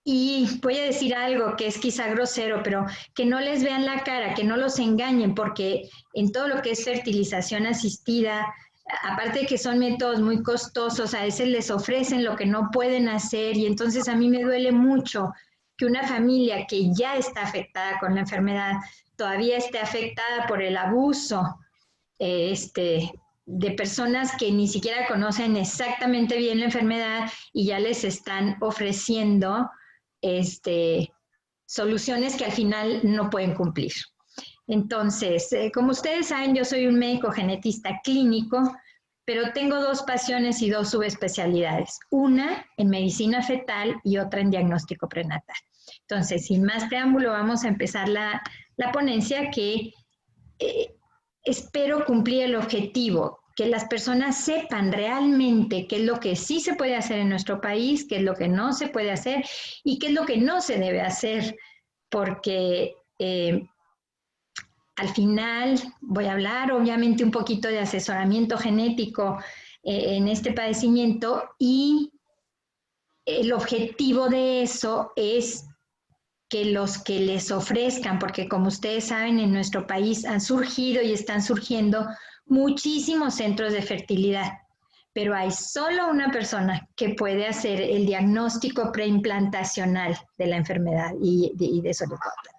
S4: Y voy a decir algo que es quizá grosero, pero que no les vean la cara, que no los engañen, porque en todo lo que es fertilización asistida, aparte de que son métodos muy costosos, a veces les ofrecen lo que no pueden hacer y entonces a mí me duele mucho que una familia que ya está afectada con la enfermedad todavía esté afectada por el abuso de personas que ni siquiera conocen exactamente bien la enfermedad y ya les están ofreciendo soluciones que al final no pueden cumplir. Entonces, como ustedes saben, yo soy un médico genetista clínico, pero tengo 2 pasiones y 2 subespecialidades, una en medicina fetal y otra en diagnóstico prenatal. Entonces, sin más preámbulo, vamos a empezar la ponencia que espero cumplir el objetivo, que las personas sepan realmente qué es lo que sí se puede hacer en nuestro país, qué es lo que no se puede hacer y qué es lo que no se debe hacer, porque al final voy a hablar obviamente un poquito de asesoramiento genético en este padecimiento, y el objetivo de eso es que los que les ofrezcan, porque como ustedes saben, en nuestro país han surgido y están surgiendo muchísimos centros de fertilidad, pero hay solo una persona que puede hacer el diagnóstico preimplantacional de la enfermedad y de eso les voy a platicar.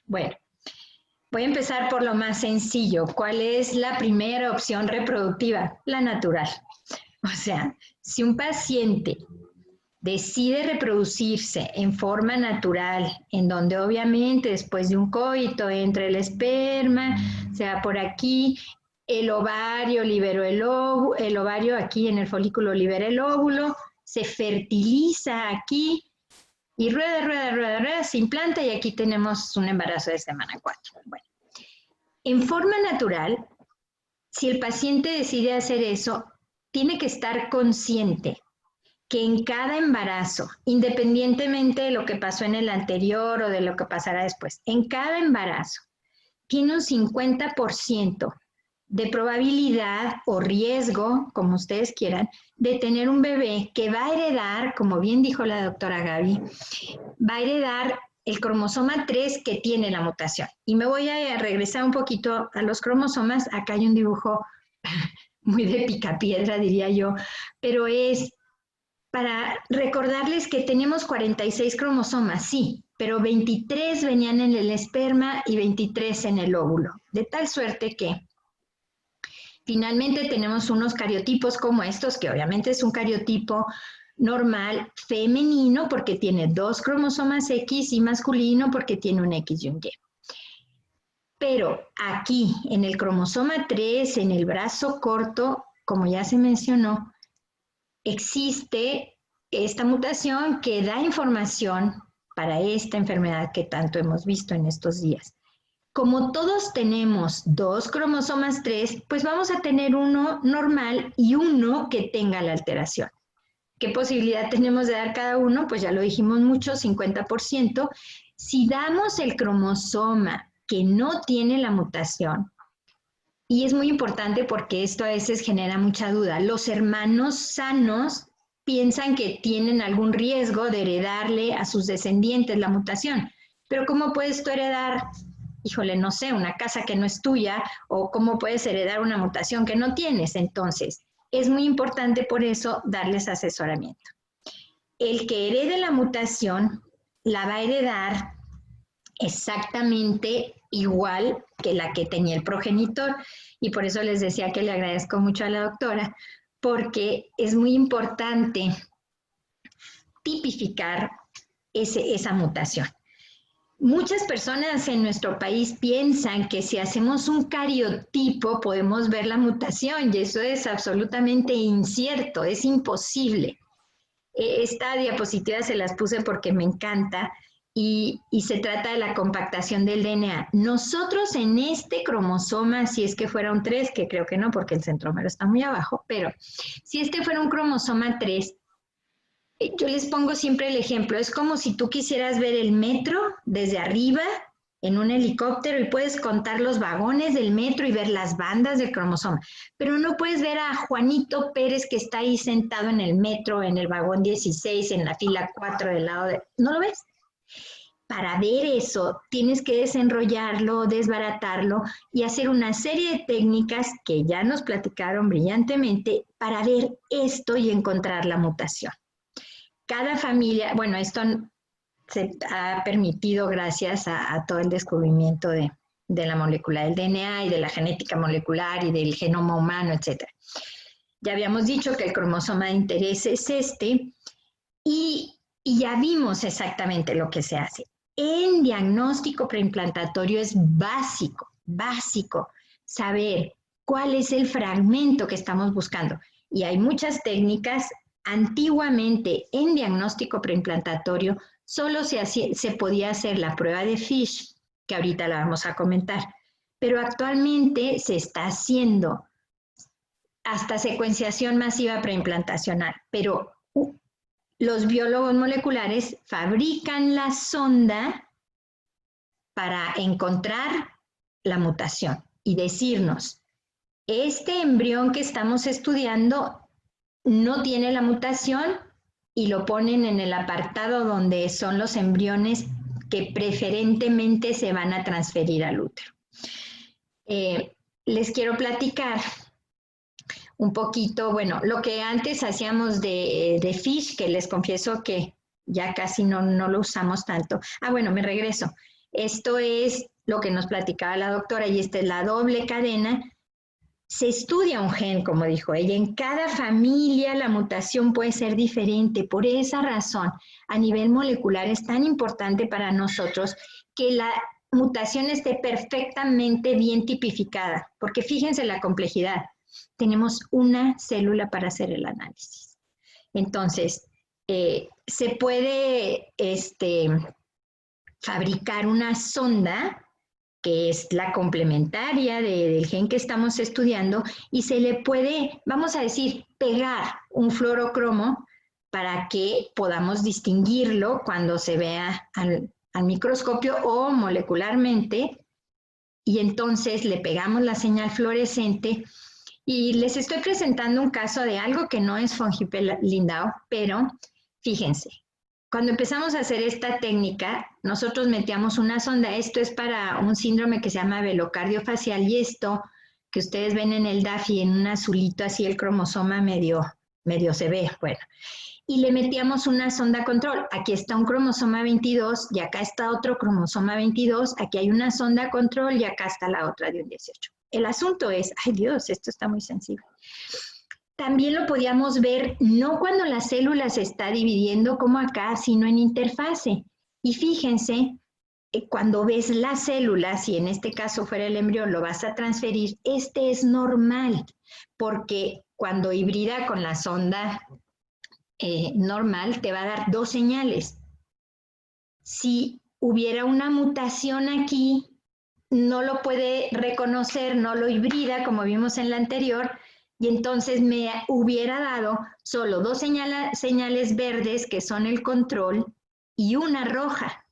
S4: Bueno, voy a empezar por lo más sencillo. ¿Cuál es la primera opción reproductiva? La natural. O sea, si un paciente decide reproducirse en forma natural, en donde obviamente después de un coito entra el esperma, se va por aquí, el ovario liberó el ovario aquí en el folículo libera el óvulo, se fertiliza aquí y rueda, se implanta y aquí tenemos un embarazo de semana 4. Bueno, en forma natural, si el paciente decide hacer eso, tiene que estar consciente que en cada embarazo, independientemente de lo que pasó en el anterior o de lo que pasará después, en cada embarazo tiene un 50% de probabilidad o riesgo, como ustedes quieran, de tener un bebé que va a heredar, como bien dijo la doctora Gaby, va a heredar el cromosoma 3 que tiene la mutación. Y me voy a regresar un poquito a los cromosomas. Acá hay un dibujo muy de picapiedra, diría yo, pero es para recordarles que tenemos 46 cromosomas, sí, pero 23 venían en el esperma y 23 en el óvulo, de tal suerte que finalmente tenemos unos cariotipos como estos, que obviamente es un cariotipo normal femenino porque tiene 2 cromosomas X y masculino porque tiene un X y un Y. Pero aquí, en el cromosoma 3, en el brazo corto, como ya se mencionó, existe esta mutación que da información para esta enfermedad que tanto hemos visto en estos días. Como todos tenemos 2 cromosomas 3, pues vamos a tener uno normal y uno que tenga la alteración. ¿Qué posibilidad tenemos de dar cada uno? Pues ya lo dijimos mucho, 50%. Si damos el cromosoma que no tiene la mutación, y es muy importante porque esto a veces genera mucha duda, los hermanos sanos piensan que tienen algún riesgo de heredarle a sus descendientes la mutación, pero ¿cómo puedes tú heredar, híjole, no sé, una casa que no es tuya, o cómo puedes heredar una mutación que no tienes? Entonces, es muy importante por eso darles asesoramiento. El que herede la mutación la va a heredar exactamente igual que la que tenía el progenitor, y por eso les decía que le agradezco mucho a la doctora, porque es muy importante tipificar esa mutación. Muchas personas en nuestro país piensan que si hacemos un cariotipo podemos ver la mutación, y eso es absolutamente incierto, es imposible. Esta diapositiva se las puse porque me encanta, y se trata de la compactación del DNA. Nosotros en este cromosoma, si es que fuera un 3, que creo que no porque el centrómero está muy abajo, pero si este fuera un cromosoma 3, yo les pongo siempre el ejemplo, es como si tú quisieras ver el metro desde arriba en un helicóptero y puedes contar los vagones del metro y ver las bandas del cromosoma, pero no puedes ver a Juanito Pérez que está ahí sentado en el metro, en el vagón 16, en la fila 4 del lado de... ¿No lo ves? Para ver eso, tienes que desenrollarlo, desbaratarlo y hacer una serie de técnicas que ya nos platicaron brillantemente para ver esto y encontrar la mutación. Cada familia, bueno, esto se ha permitido gracias a todo el descubrimiento de la molécula del DNA y de la genética molecular y del genoma humano, etc. Ya habíamos dicho que el cromosoma de interés es este, y ya vimos exactamente lo que se hace. En diagnóstico preimplantatorio es básico saber cuál es el fragmento que estamos buscando. Y hay muchas técnicas. Antiguamente, en diagnóstico preimplantatorio, solo se podía hacer la prueba de Fish, que ahorita la vamos a comentar, pero actualmente se está haciendo hasta secuenciación masiva preimplantacional, pero los biólogos moleculares fabrican la sonda para encontrar la mutación y decirnos, este embrión que estamos estudiando no tiene la mutación y lo ponen en el apartado donde son los embriones que preferentemente se van a transferir al útero. Les quiero platicar un poquito, bueno, lo que antes hacíamos de FISH, que les confieso que ya casi no lo usamos tanto. Bueno, me regreso. Esto es lo que nos platicaba la doctora y esta es la doble cadena. Se estudia un gen, como dijo ella, en cada familia la mutación puede ser diferente. Por esa razón, a nivel molecular es tan importante para nosotros que la mutación esté perfectamente bien tipificada, porque fíjense la complejidad. Tenemos una célula para hacer el análisis. Entonces, se puede fabricar una sonda que es la complementaria del gen que estamos estudiando, y se le puede, vamos a decir, pegar un fluorocromo para que podamos distinguirlo cuando se vea al microscopio o molecularmente, y entonces le pegamos la señal fluorescente. Y les estoy presentando un caso de algo que no es Fungipelindao, pero fíjense. Cuando empezamos a hacer esta técnica, nosotros metíamos una sonda. Esto es para un síndrome que se llama velocardio facial, y esto que ustedes ven en el DAFI en un azulito, así el cromosoma medio se ve, bueno. Y le metíamos una sonda control. Aquí está un cromosoma 22 y acá está otro cromosoma 22. Aquí hay una sonda control y acá está la otra de un 18. El asunto es, ay Dios, esto está muy sensible. También lo podíamos ver no cuando la célula se está dividiendo como acá, sino en interfase. Y fíjense, cuando ves las células, si en este caso fuera el embrión, lo vas a transferir, es normal, porque cuando hibrida con la sonda normal, te va a dar dos señales. Si hubiera una mutación aquí, no lo puede reconocer, no lo hibrida, como vimos en la anterior, y entonces me hubiera dado solo dos señales verdes, que son el control, y una roja.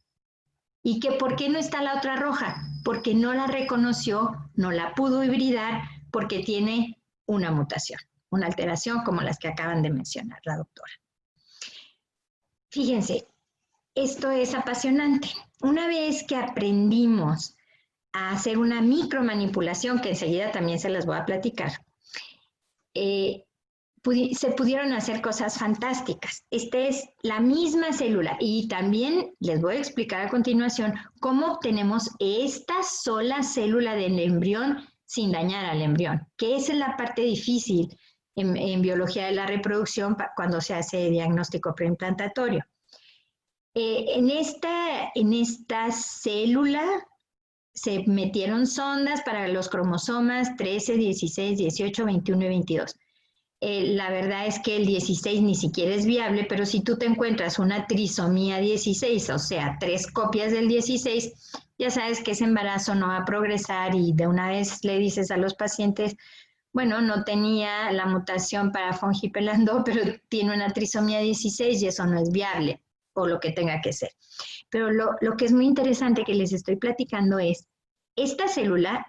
S4: ¿Y que por qué no está la otra roja? Porque no la reconoció, no la pudo hibridar, porque tiene una mutación, una alteración como las que acaban de mencionar la doctora. Fíjense, esto es apasionante. Una vez que aprendimos a hacer una micromanipulación, que enseguida también se las voy a platicar, se pudieron hacer cosas fantásticas. Esta es la misma célula, y también les voy a explicar a continuación cómo obtenemos esta sola célula del embrión sin dañar al embrión, que esa es la parte difícil en biología de la reproducción cuando se hace diagnóstico preimplantatorio. En esta célula se metieron sondas para los cromosomas 13, 16, 18, 21 y 22. La verdad es que el 16 ni siquiera es viable, pero si tú te encuentras una trisomía 16, o sea, 3 copias del 16, ya sabes que ese embarazo no va a progresar, y de una vez le dices a los pacientes, bueno, no tenía la mutación para Fungipelindao, pero tiene una trisomía 16 y eso no es viable, o lo que tenga que ser. Pero lo que es muy interesante que les estoy platicando es, esta célula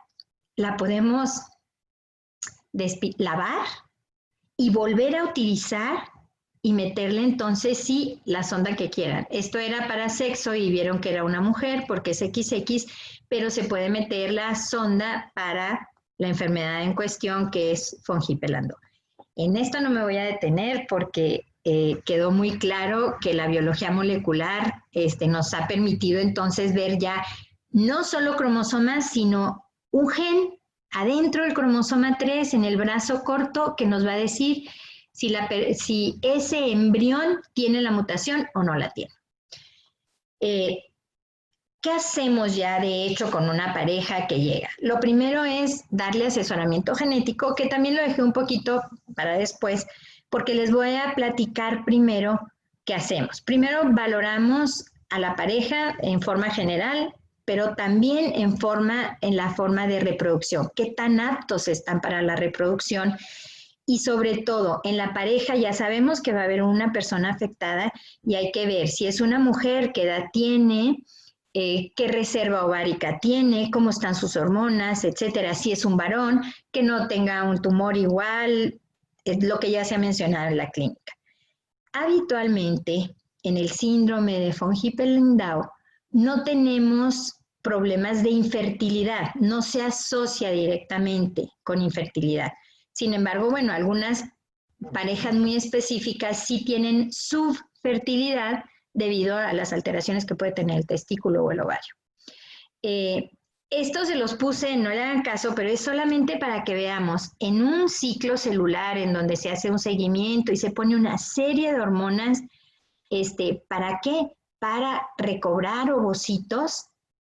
S4: la podemos lavar y volver a utilizar y meterle entonces sí la sonda que quieran. Esto era para sexo y vieron que era una mujer porque es XX, pero se puede meter la sonda para la enfermedad en cuestión, que es Fungipelindao. En esto no me voy a detener porque quedó muy claro que la biología molecular nos ha permitido entonces ver ya no solo cromosomas, sino un gen adentro del cromosoma 3 en el brazo corto que nos va a decir si ese embrión tiene la mutación o no la tiene. ¿Qué hacemos ya de hecho con una pareja que llega? Lo primero es darle asesoramiento genético, que también lo dejé un poquito para después, porque les voy a platicar primero qué hacemos. Primero valoramos a la pareja en forma general, pero también en la forma de reproducción. ¿Qué tan aptos están para la reproducción? Y sobre todo, en la pareja ya sabemos que va a haber una persona afectada y hay que ver si es una mujer, qué edad tiene, qué reserva ovárica tiene, cómo están sus hormonas, etcétera. Si es un varón, que no tenga un tumor igual, es lo que ya se ha mencionado en la clínica. Habitualmente, en el síndrome de von Hippel-Lindau, no tenemos problemas de infertilidad, no se asocia directamente con infertilidad. Sin embargo, bueno, algunas parejas muy específicas sí tienen subfertilidad debido a las alteraciones que puede tener el testículo o el ovario. Esto se los puse, no le hagan caso, pero es solamente para que veamos en un ciclo celular en donde se hace un seguimiento y se pone una serie de hormonas, ¿para qué? Para recobrar ovocitos,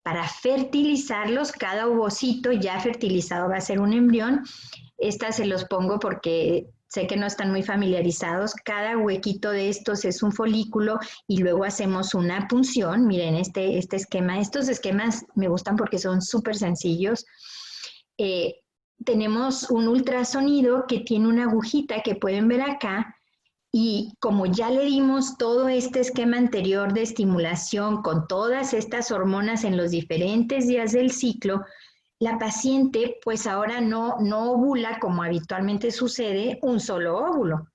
S4: para fertilizarlos. Cada ovocito ya fertilizado va a ser un embrión. Estas se los pongo porque sé que no están muy familiarizados. Cada huequito de estos es un folículo y luego hacemos una punción. Miren este esquema. Estos esquemas me gustan porque son súper sencillos. Tenemos un ultrasonido que tiene una agujita que pueden ver acá. Y como ya le dimos todo este esquema anterior de estimulación con todas estas hormonas en los diferentes días del ciclo, la paciente pues ahora no ovula como habitualmente sucede un solo óvulo,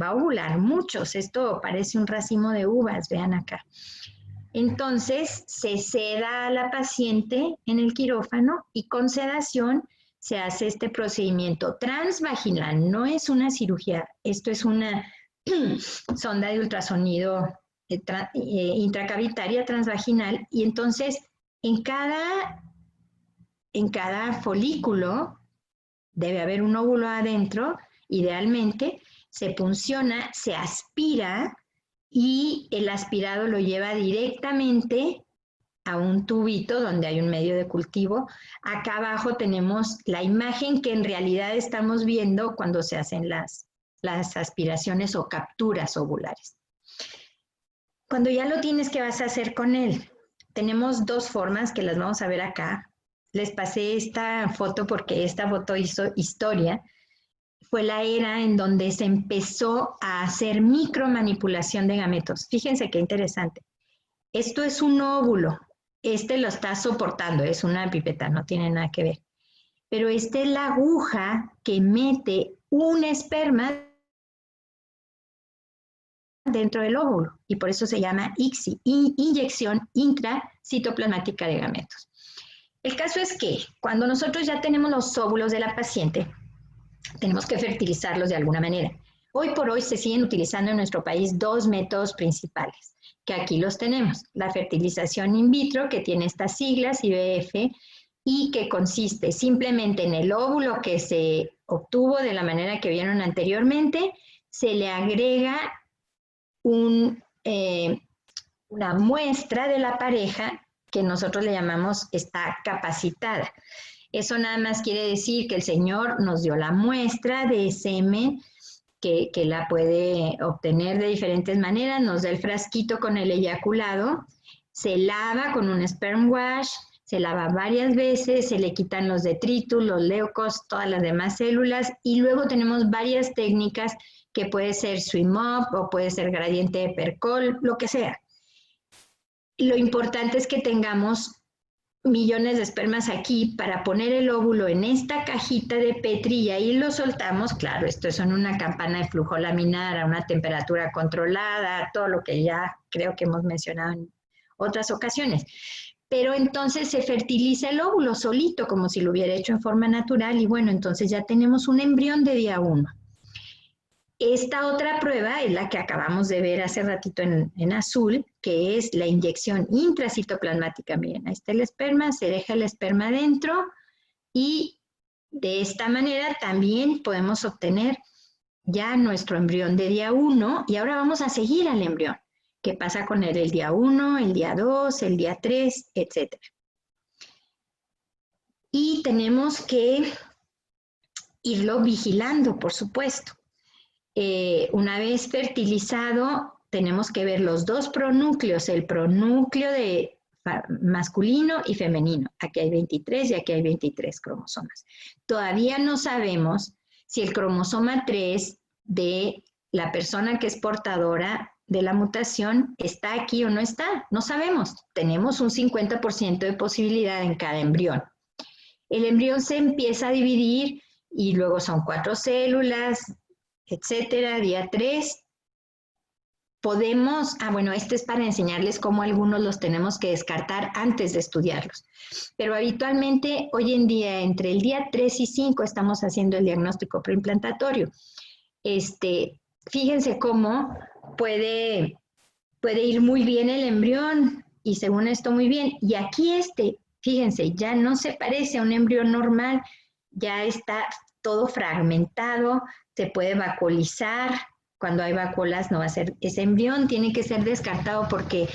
S4: va a ovular muchos. Esto parece un racimo de uvas, vean acá. Entonces se seda a la paciente en el quirófano y con sedación se hace este procedimiento transvaginal. No es una cirugía, esto es una sonda de ultrasonido intracavitaria transvaginal, y entonces en cada folículo debe haber un óvulo adentro, idealmente, se punciona, se aspira y el aspirado lo lleva directamente a un tubito donde hay un medio de cultivo. Acá abajo tenemos la imagen que en realidad estamos viendo cuando se hacen las aspiraciones o capturas ovulares. Cuando ya lo tienes, ¿qué vas a hacer con él? Tenemos dos formas que las vamos a ver acá. Les pasé esta foto porque esta foto hizo historia. Fue la era en donde se empezó a hacer micromanipulación de gametos. Fíjense qué interesante. Esto es un óvulo. Este lo está soportando, es una pipeta, no tiene nada que ver. Pero esta es la aguja que mete un esperma dentro del óvulo, y por eso se llama ICSI, inyección intracitoplasmática de gametos. El caso es que cuando nosotros ya tenemos los óvulos de la paciente, tenemos que fertilizarlos de alguna manera. Hoy por hoy se siguen utilizando en nuestro país dos métodos principales, que aquí los tenemos. La fertilización in vitro, que tiene estas siglas, IVF, y que consiste simplemente en el óvulo que se obtuvo de la manera que vieron anteriormente, se le agrega una muestra de la pareja que nosotros le llamamos está capacitada. Eso nada más quiere decir que el Señor nos dio la muestra de semen, que la puede obtener de diferentes maneras, nos da el frasquito con el eyaculado, se lava con un sperm wash, se lava varias veces, se le quitan los detritus, los leucos, todas las demás células, y luego tenemos varias técnicas que puede ser swim up o puede ser gradiente de Percol, lo que sea. Lo importante es que tengamos millones de espermas aquí para poner el óvulo en esta cajita de Petri y ahí lo soltamos. Claro, esto es en una campana de flujo laminar a una temperatura controlada, todo lo que ya creo que hemos mencionado en otras ocasiones. Pero entonces se fertiliza el óvulo solito, como si lo hubiera hecho en forma natural, y bueno, entonces ya tenemos un embrión de día 1. Esta otra prueba es la que acabamos de ver hace ratito en azul, que es la inyección intracitoplasmática. Miren, ahí está el esperma, se deja el esperma dentro y de esta manera también podemos obtener ya nuestro embrión de día 1 y ahora vamos a seguir al embrión. ¿Qué pasa con él el día 1, el día 2, el día 3, etcétera? Y tenemos que irlo vigilando, por supuesto. Una vez fertilizado, tenemos que ver los dos pronúcleos, el pronúcleo de masculino y femenino. Aquí hay 23 y aquí hay 23 cromosomas. Todavía no sabemos si el cromosoma 3 de la persona que es portadora de la mutación está aquí o no está, no sabemos. Tenemos un 50% de posibilidad en cada embrión. El embrión se empieza a dividir y luego son 4 células, etcétera, día 3. Podemos, bueno, este es para enseñarles cómo algunos los tenemos que descartar antes de estudiarlos. Pero habitualmente, hoy en día, entre el día 3 y 5 estamos haciendo el diagnóstico preimplantario. Fíjense cómo puede ir muy bien el embrión y según esto muy bien. Y aquí fíjense, ya no se parece a un embrión normal, ya está todo fragmentado, se puede vacuolizar. Cuando hay vacuolas no va a ser, ese embrión tiene que ser descartado porque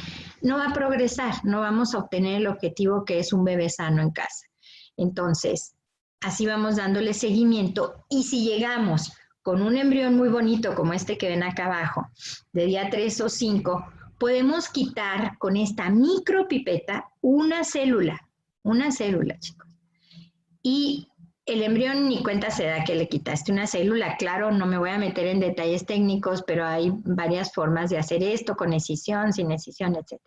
S4: no va a progresar, no vamos a obtener el objetivo que es un bebé sano en casa. Entonces, así vamos dándole seguimiento y si llegamos con un embrión muy bonito como este que ven acá abajo, de día 3 o 5, podemos quitar con esta micropipeta una célula, chicos. Y el embrión ni cuenta se da que le quitaste una célula. Claro, no me voy a meter en detalles técnicos, pero hay varias formas de hacer esto, con escisión, sin escisión, etc.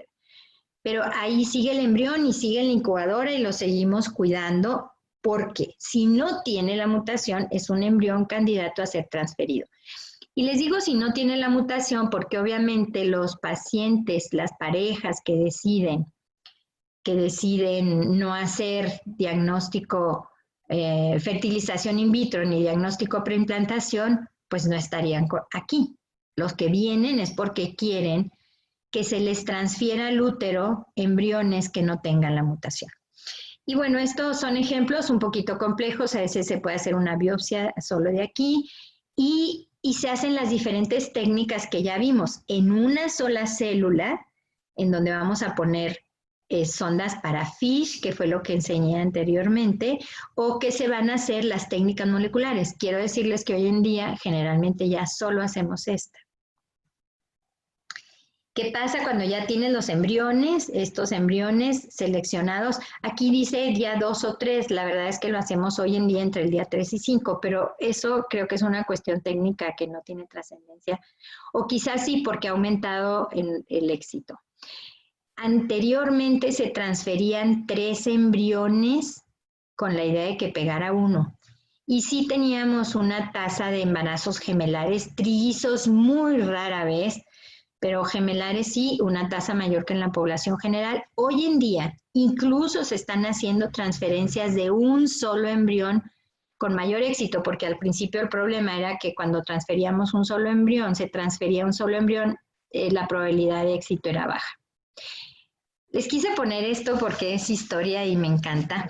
S4: Pero ahí sigue el embrión y sigue en la incubadora y lo seguimos cuidando porque si no tiene la mutación es un embrión candidato a ser transferido. Y les digo si no tiene la mutación porque obviamente los pacientes, las parejas que deciden no hacer diagnóstico, fertilización in vitro ni diagnóstico preimplantación, pues no estarían aquí. Los que vienen es porque quieren que se les transfiera al útero embriones que no tengan la mutación. Y bueno, estos son ejemplos un poquito complejos, a veces se puede hacer una biopsia solo de aquí y se hacen las diferentes técnicas que ya vimos en una sola célula, en donde vamos a poner sondas para FISH, que fue lo que enseñé anteriormente, o que se van a hacer las técnicas moleculares. Quiero decirles que hoy en día generalmente ya solo hacemos esta. ¿Qué pasa cuando ya tienes los embriones, estos embriones seleccionados? Aquí dice día 2 o 3, la verdad es que lo hacemos hoy en día entre el día 3 y 5, pero eso creo que es una cuestión técnica que no tiene trascendencia, o quizás sí porque ha aumentado el éxito. Anteriormente se transferían 3 embriones con la idea de que pegara uno. Y sí teníamos una tasa de embarazos gemelares, trillizos muy rara vez, pero gemelares sí, una tasa mayor que en la población general. Hoy en día incluso se están haciendo transferencias de un solo embrión con mayor éxito, porque al principio el problema era que cuando transferíamos un solo embrión, la probabilidad de éxito era baja. Les quise poner esto porque es historia y me encanta,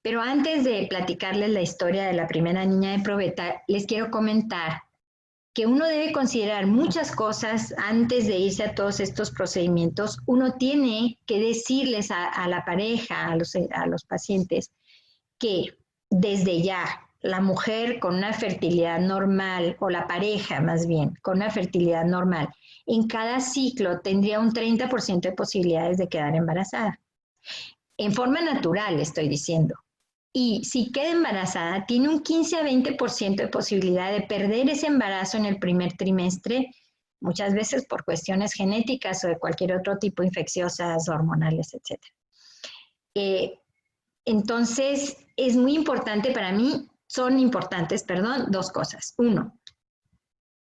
S4: pero antes de platicarles la historia de la primera niña de probeta, les quiero comentar que uno debe considerar muchas cosas antes de irse a todos estos procedimientos. Uno tiene que decirles a la pareja, a los pacientes, que desde ya la mujer con una fertilidad normal, o la pareja más bien, con una fertilidad normal, en cada ciclo tendría un 30% de posibilidades de quedar embarazada. En forma natural, estoy diciendo. Y si queda embarazada, tiene un 15 a 20% de posibilidad de perder ese embarazo en el primer trimestre, muchas veces por cuestiones genéticas o de cualquier otro tipo, infecciosas, hormonales, etc. Entonces, es muy importante para mí, son importantes, dos cosas. Uno,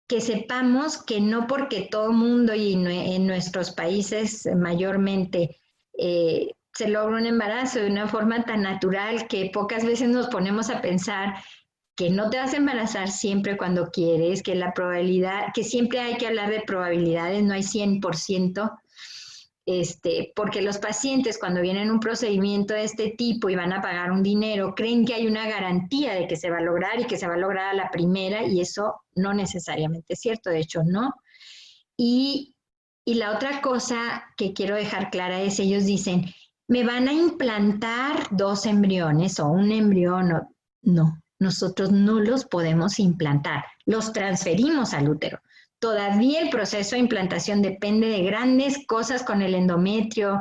S4: que sepamos que no porque todo el mundo y en nuestros países mayormente se logra un embarazo de una forma tan natural que pocas veces nos ponemos a pensar que no te vas a embarazar siempre cuando quieres, que la probabilidad, que siempre hay que hablar de probabilidades, no hay 100%, porque los pacientes cuando vienen a un procedimiento de este tipo y van a pagar un dinero, creen que hay una garantía de que se va a lograr y que se va a lograr a la primera, y eso no necesariamente es cierto, de hecho no. Y la otra cosa que quiero dejar clara es, ellos dicen, me van a implantar 2 embriones o un embrión. No, nosotros no los podemos implantar, los transferimos al útero. Todavía el proceso de implantación depende de grandes cosas con el endometrio,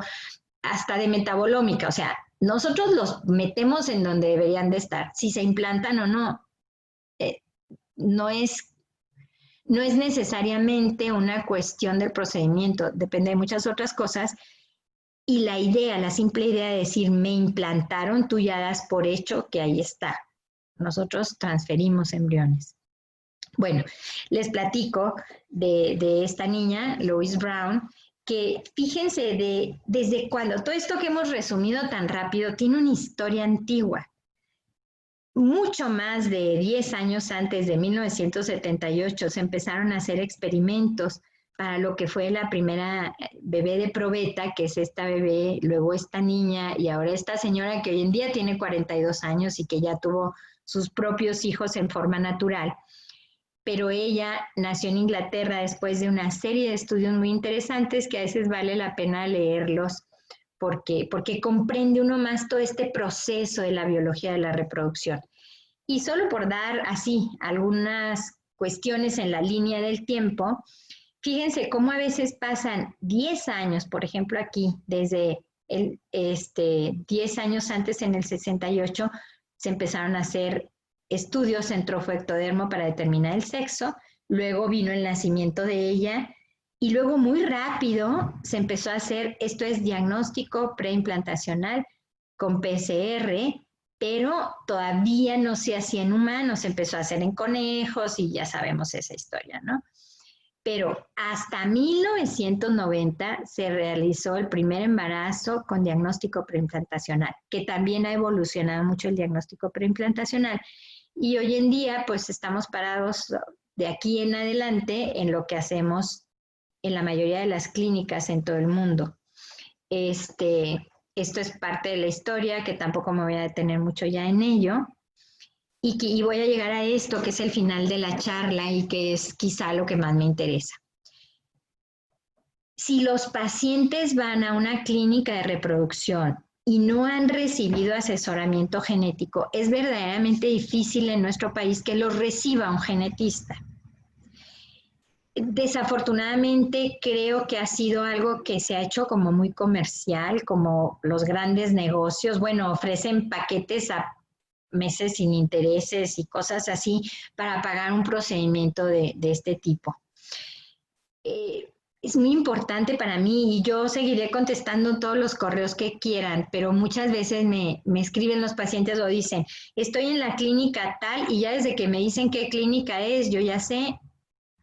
S4: hasta de metabolómica. O sea, nosotros los metemos en donde deberían de estar. Si se implantan o no, No es necesariamente una cuestión del procedimiento, depende de muchas otras cosas. Y la idea, la simple idea de decir, me implantaron, tú ya das por hecho que ahí está. Nosotros transferimos embriones. Bueno, les platico de esta niña, Louise Brown, que fíjense desde cuando todo esto que hemos resumido tan rápido tiene una historia antigua. Mucho más de 10 años antes de 1978 se empezaron a hacer experimentos para lo que fue la primera bebé de probeta, que es esta bebé, luego esta niña y ahora esta señora que hoy en día tiene 42 años y que ya tuvo sus propios hijos en forma natural. Pero ella nació en Inglaterra después de una serie de estudios muy interesantes que a veces vale la pena leerlos porque comprende uno más todo este proceso de la biología de la reproducción. Y solo por dar así algunas cuestiones en la línea del tiempo, fíjense cómo a veces pasan 10 años, por ejemplo aquí, desde 10 años antes, en el 68, se empezaron a hacer estudios en trofoectodermo para determinar el sexo, luego vino el nacimiento de ella y luego muy rápido se empezó a hacer, esto es diagnóstico preimplantacional con PCR, pero todavía no se hacía en humanos, se empezó a hacer en conejos y ya sabemos esa historia, ¿no? Pero hasta 1990 se realizó el primer embarazo con diagnóstico preimplantacional, que también ha evolucionado mucho el diagnóstico preimplantacional. Y hoy en día, pues estamos parados de aquí en adelante en lo que hacemos en la mayoría de las clínicas en todo el mundo. Esto es parte de la historia, que tampoco me voy a detener mucho ya en ello. Y voy a llegar a esto, que es el final de la charla y que es quizá lo que más me interesa. Si los pacientes van a una clínica de reproducción y no han recibido asesoramiento genético, es verdaderamente difícil en nuestro país que los reciba un genetista. Desafortunadamente creo que ha sido algo que se ha hecho como muy comercial, como los grandes negocios, bueno, ofrecen paquetes a meses sin intereses y cosas así para pagar un procedimiento de este tipo. Es muy importante para mí y yo seguiré contestando todos los correos que quieran, pero muchas veces me escriben los pacientes o dicen, estoy en la clínica tal y ya desde que me dicen qué clínica es, yo ya sé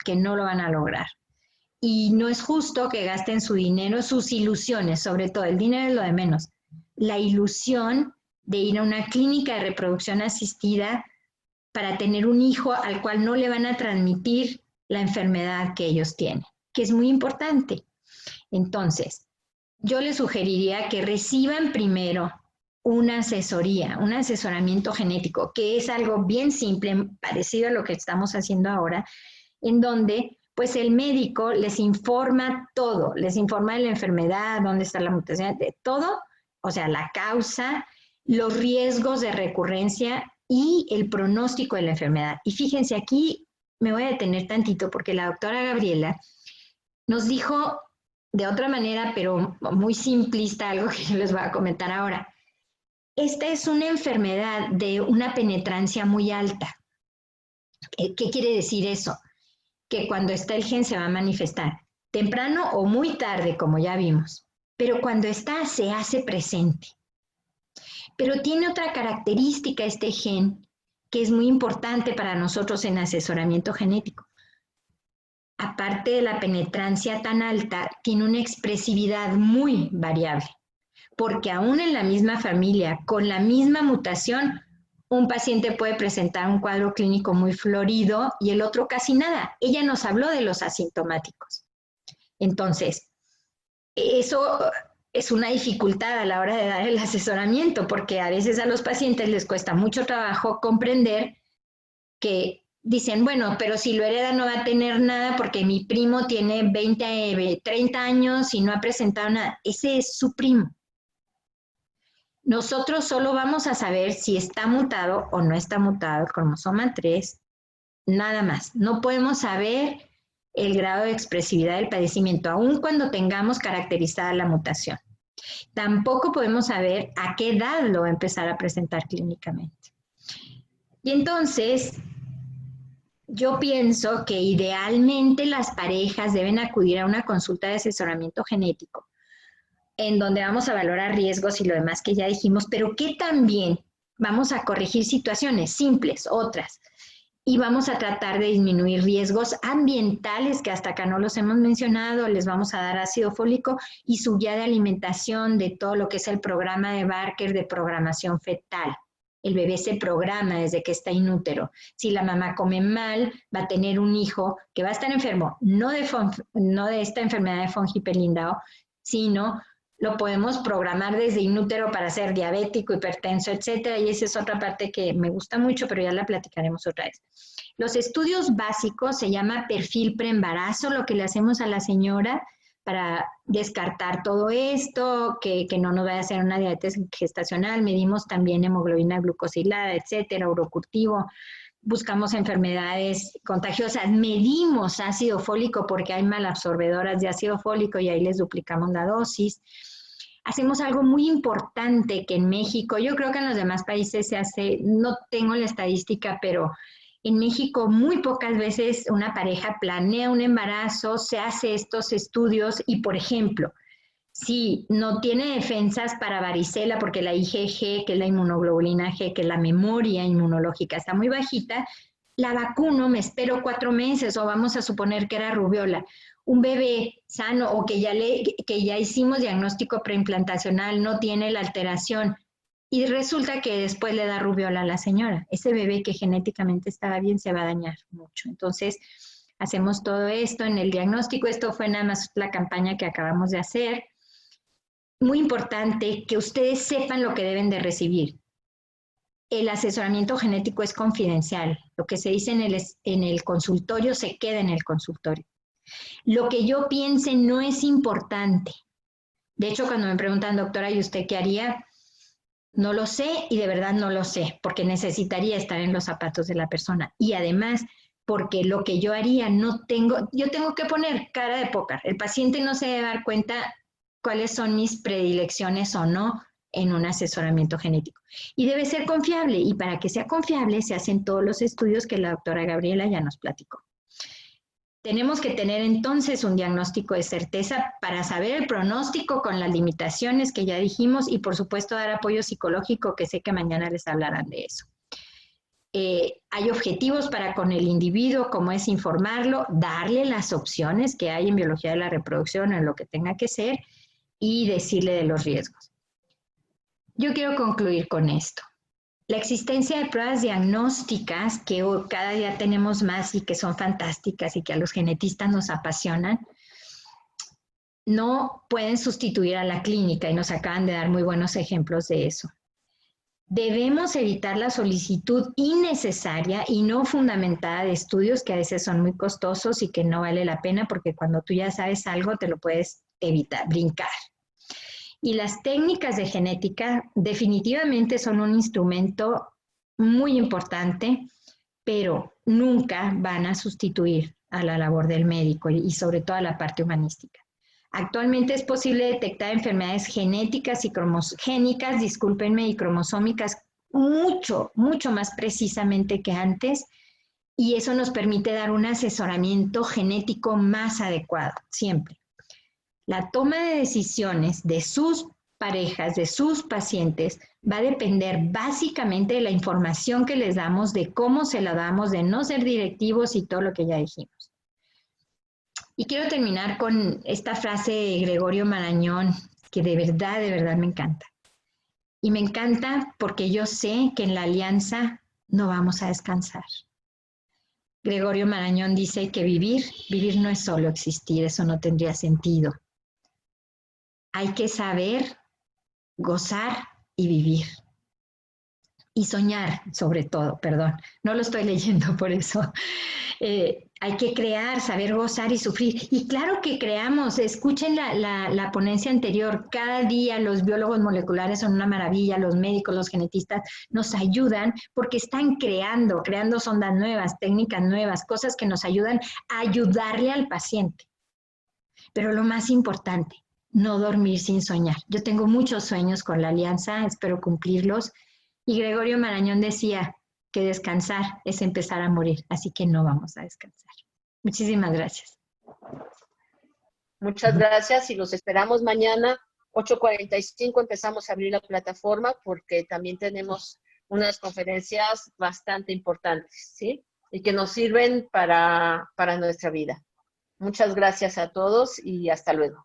S4: que no lo van a lograr. Y no es justo que gasten su dinero, sus ilusiones, sobre todo, el dinero es lo de menos. La ilusión de ir a una clínica de reproducción asistida para tener un hijo al cual no le van a transmitir la enfermedad que ellos tienen, que es muy importante. Entonces, yo les sugeriría que reciban primero una asesoría, un asesoramiento genético, que es algo bien simple, parecido a lo que estamos haciendo ahora, en donde pues el médico les informa todo, les informa de la enfermedad, dónde está la mutación, de todo, o sea, la causa, los riesgos de recurrencia y el pronóstico de la enfermedad. Y fíjense, aquí me voy a detener tantito porque la doctora Gabriela nos dijo de otra manera, pero muy simplista, algo que yo les voy a comentar ahora. Esta es una enfermedad de una penetrancia muy alta. ¿Qué quiere decir eso? Que cuando está el gen se va a manifestar temprano o muy tarde, como ya vimos, pero cuando está se hace presente. Pero tiene otra característica este gen que es muy importante para nosotros en asesoramiento genético. Aparte de la penetrancia tan alta, tiene una expresividad muy variable, porque aún en la misma familia, con la misma mutación, un paciente puede presentar un cuadro clínico muy florido y el otro casi nada. Ella nos habló de los asintomáticos. Entonces, eso es una dificultad a la hora de dar el asesoramiento, porque a veces a los pacientes les cuesta mucho trabajo comprender que dicen, bueno, pero si lo hereda no va a tener nada porque mi primo tiene 20, 30 años y no ha presentado nada. Ese es su primo. Nosotros solo vamos a saber si está mutado o no está mutado el cromosoma 3, nada más. No podemos saber el grado de expresividad del padecimiento, aun cuando tengamos caracterizada la mutación. Tampoco podemos saber a qué edad lo va a empezar a presentar clínicamente. Y entonces, yo pienso que idealmente las parejas deben acudir a una consulta de asesoramiento genético, en donde vamos a valorar riesgos y lo demás que ya dijimos, pero que también vamos a corregir situaciones simples, otras, y vamos a tratar de disminuir riesgos ambientales, que hasta acá no los hemos mencionado, les vamos a dar ácido fólico y su guía de alimentación de todo lo que es el programa de Barker de programación fetal. El bebé se programa desde que está inútero. Si la mamá come mal, va a tener un hijo que va a estar enfermo, no de esta enfermedad de von Hippel-Lindau, sino lo podemos programar desde inútero para ser diabético, hipertenso, etcétera, y esa es otra parte que me gusta mucho, pero ya la platicaremos otra vez. Los estudios básicos se llama perfil preembarazo, lo que le hacemos a la señora para descartar todo esto, que no nos vaya a hacer una diabetes gestacional. Medimos también hemoglobina glucosilada, etcétera, urocurtivo. Buscamos enfermedades contagiosas, medimos ácido fólico porque hay malabsorbedoras de ácido fólico y ahí les duplicamos la dosis. Hacemos algo muy importante que en México, yo creo que en los demás países se hace, no tengo la estadística, pero en México muy pocas veces una pareja planea un embarazo, se hace estos estudios y, por ejemplo, si no tiene defensas para varicela porque la IgG, que es la inmunoglobulina G, que es la memoria inmunológica, está muy bajita, la vacuno, me espero 4 meses o vamos a suponer que era rubiola. Un bebé sano o que ya hicimos diagnóstico preimplantacional, no tiene la alteración y resulta que después le da rubiola a la señora. Ese bebé que genéticamente estaba bien se va a dañar mucho. Entonces, hacemos todo esto en el diagnóstico. Esto fue nada más la campaña que acabamos de hacer. Muy importante que ustedes sepan lo que deben de recibir. El asesoramiento genético es confidencial. Lo que se dice en el consultorio se queda en el consultorio. Lo que yo piense no es importante. De hecho, cuando me preguntan, doctora, ¿y usted qué haría? No lo sé y de verdad no lo sé, porque necesitaría estar en los zapatos de la persona. Y además, porque lo que yo haría yo tengo que poner cara de póker. El paciente no se debe dar cuenta cuáles son mis predilecciones o no en un asesoramiento genético. Y debe ser confiable, y para que sea confiable se hacen todos los estudios que la doctora Gabriela ya nos platicó. Tenemos que tener entonces un diagnóstico de certeza para saber el pronóstico con las limitaciones que ya dijimos y por supuesto dar apoyo psicológico, que sé que mañana les hablarán de eso. Hay objetivos para con el individuo, como es informarlo, darle las opciones que hay en biología de la reproducción, en lo que tenga que ser, y decirle de los riesgos. Yo quiero concluir con esto. La existencia de pruebas diagnósticas, que cada día tenemos más y que son fantásticas y que a los genetistas nos apasionan, no pueden sustituir a la clínica y nos acaban de dar muy buenos ejemplos de eso. Debemos evitar la solicitud innecesaria y no fundamentada de estudios que a veces son muy costosos y que no vale la pena porque cuando tú ya sabes algo te lo puedes evitar, brincar. Y las técnicas de genética definitivamente son un instrumento muy importante, pero nunca van a sustituir a la labor del médico y sobre todo a la parte humanística. Actualmente es posible detectar enfermedades genéticas y cromogénicas, y cromosómicas mucho más precisamente que antes, y eso nos permite dar un asesoramiento genético más adecuado, siempre. La toma de decisiones de sus parejas, de sus pacientes, va a depender básicamente de la información que les damos, de cómo se la damos, de no ser directivos y todo lo que ya dijimos. Y quiero terminar con esta frase de Gregorio Marañón, que de verdad me encanta. Y me encanta porque yo sé que en la alianza no vamos a descansar. Gregorio Marañón dice que vivir no es solo existir, eso no tendría sentido. Hay que saber gozar y vivir. Y soñar, sobre todo, perdón. No lo estoy leyendo por eso. Hay que crear, saber gozar y sufrir. Y claro que creamos. Escuchen la ponencia anterior. Cada día los biólogos moleculares son una maravilla. Los médicos, los genetistas nos ayudan porque están creando sondas nuevas, técnicas nuevas, cosas que nos ayudan a ayudarle al paciente. Pero lo más importante, no dormir sin soñar. Yo tengo muchos sueños con la alianza, espero cumplirlos. Y Gregorio Marañón decía, que descansar es empezar a morir, así que no vamos a descansar. Muchísimas gracias.
S3: Muchas gracias y los esperamos mañana, 8:45 empezamos a abrir la plataforma porque también tenemos unas conferencias bastante importantes, ¿sí? Y que nos sirven para nuestra vida. Muchas gracias a todos y hasta luego.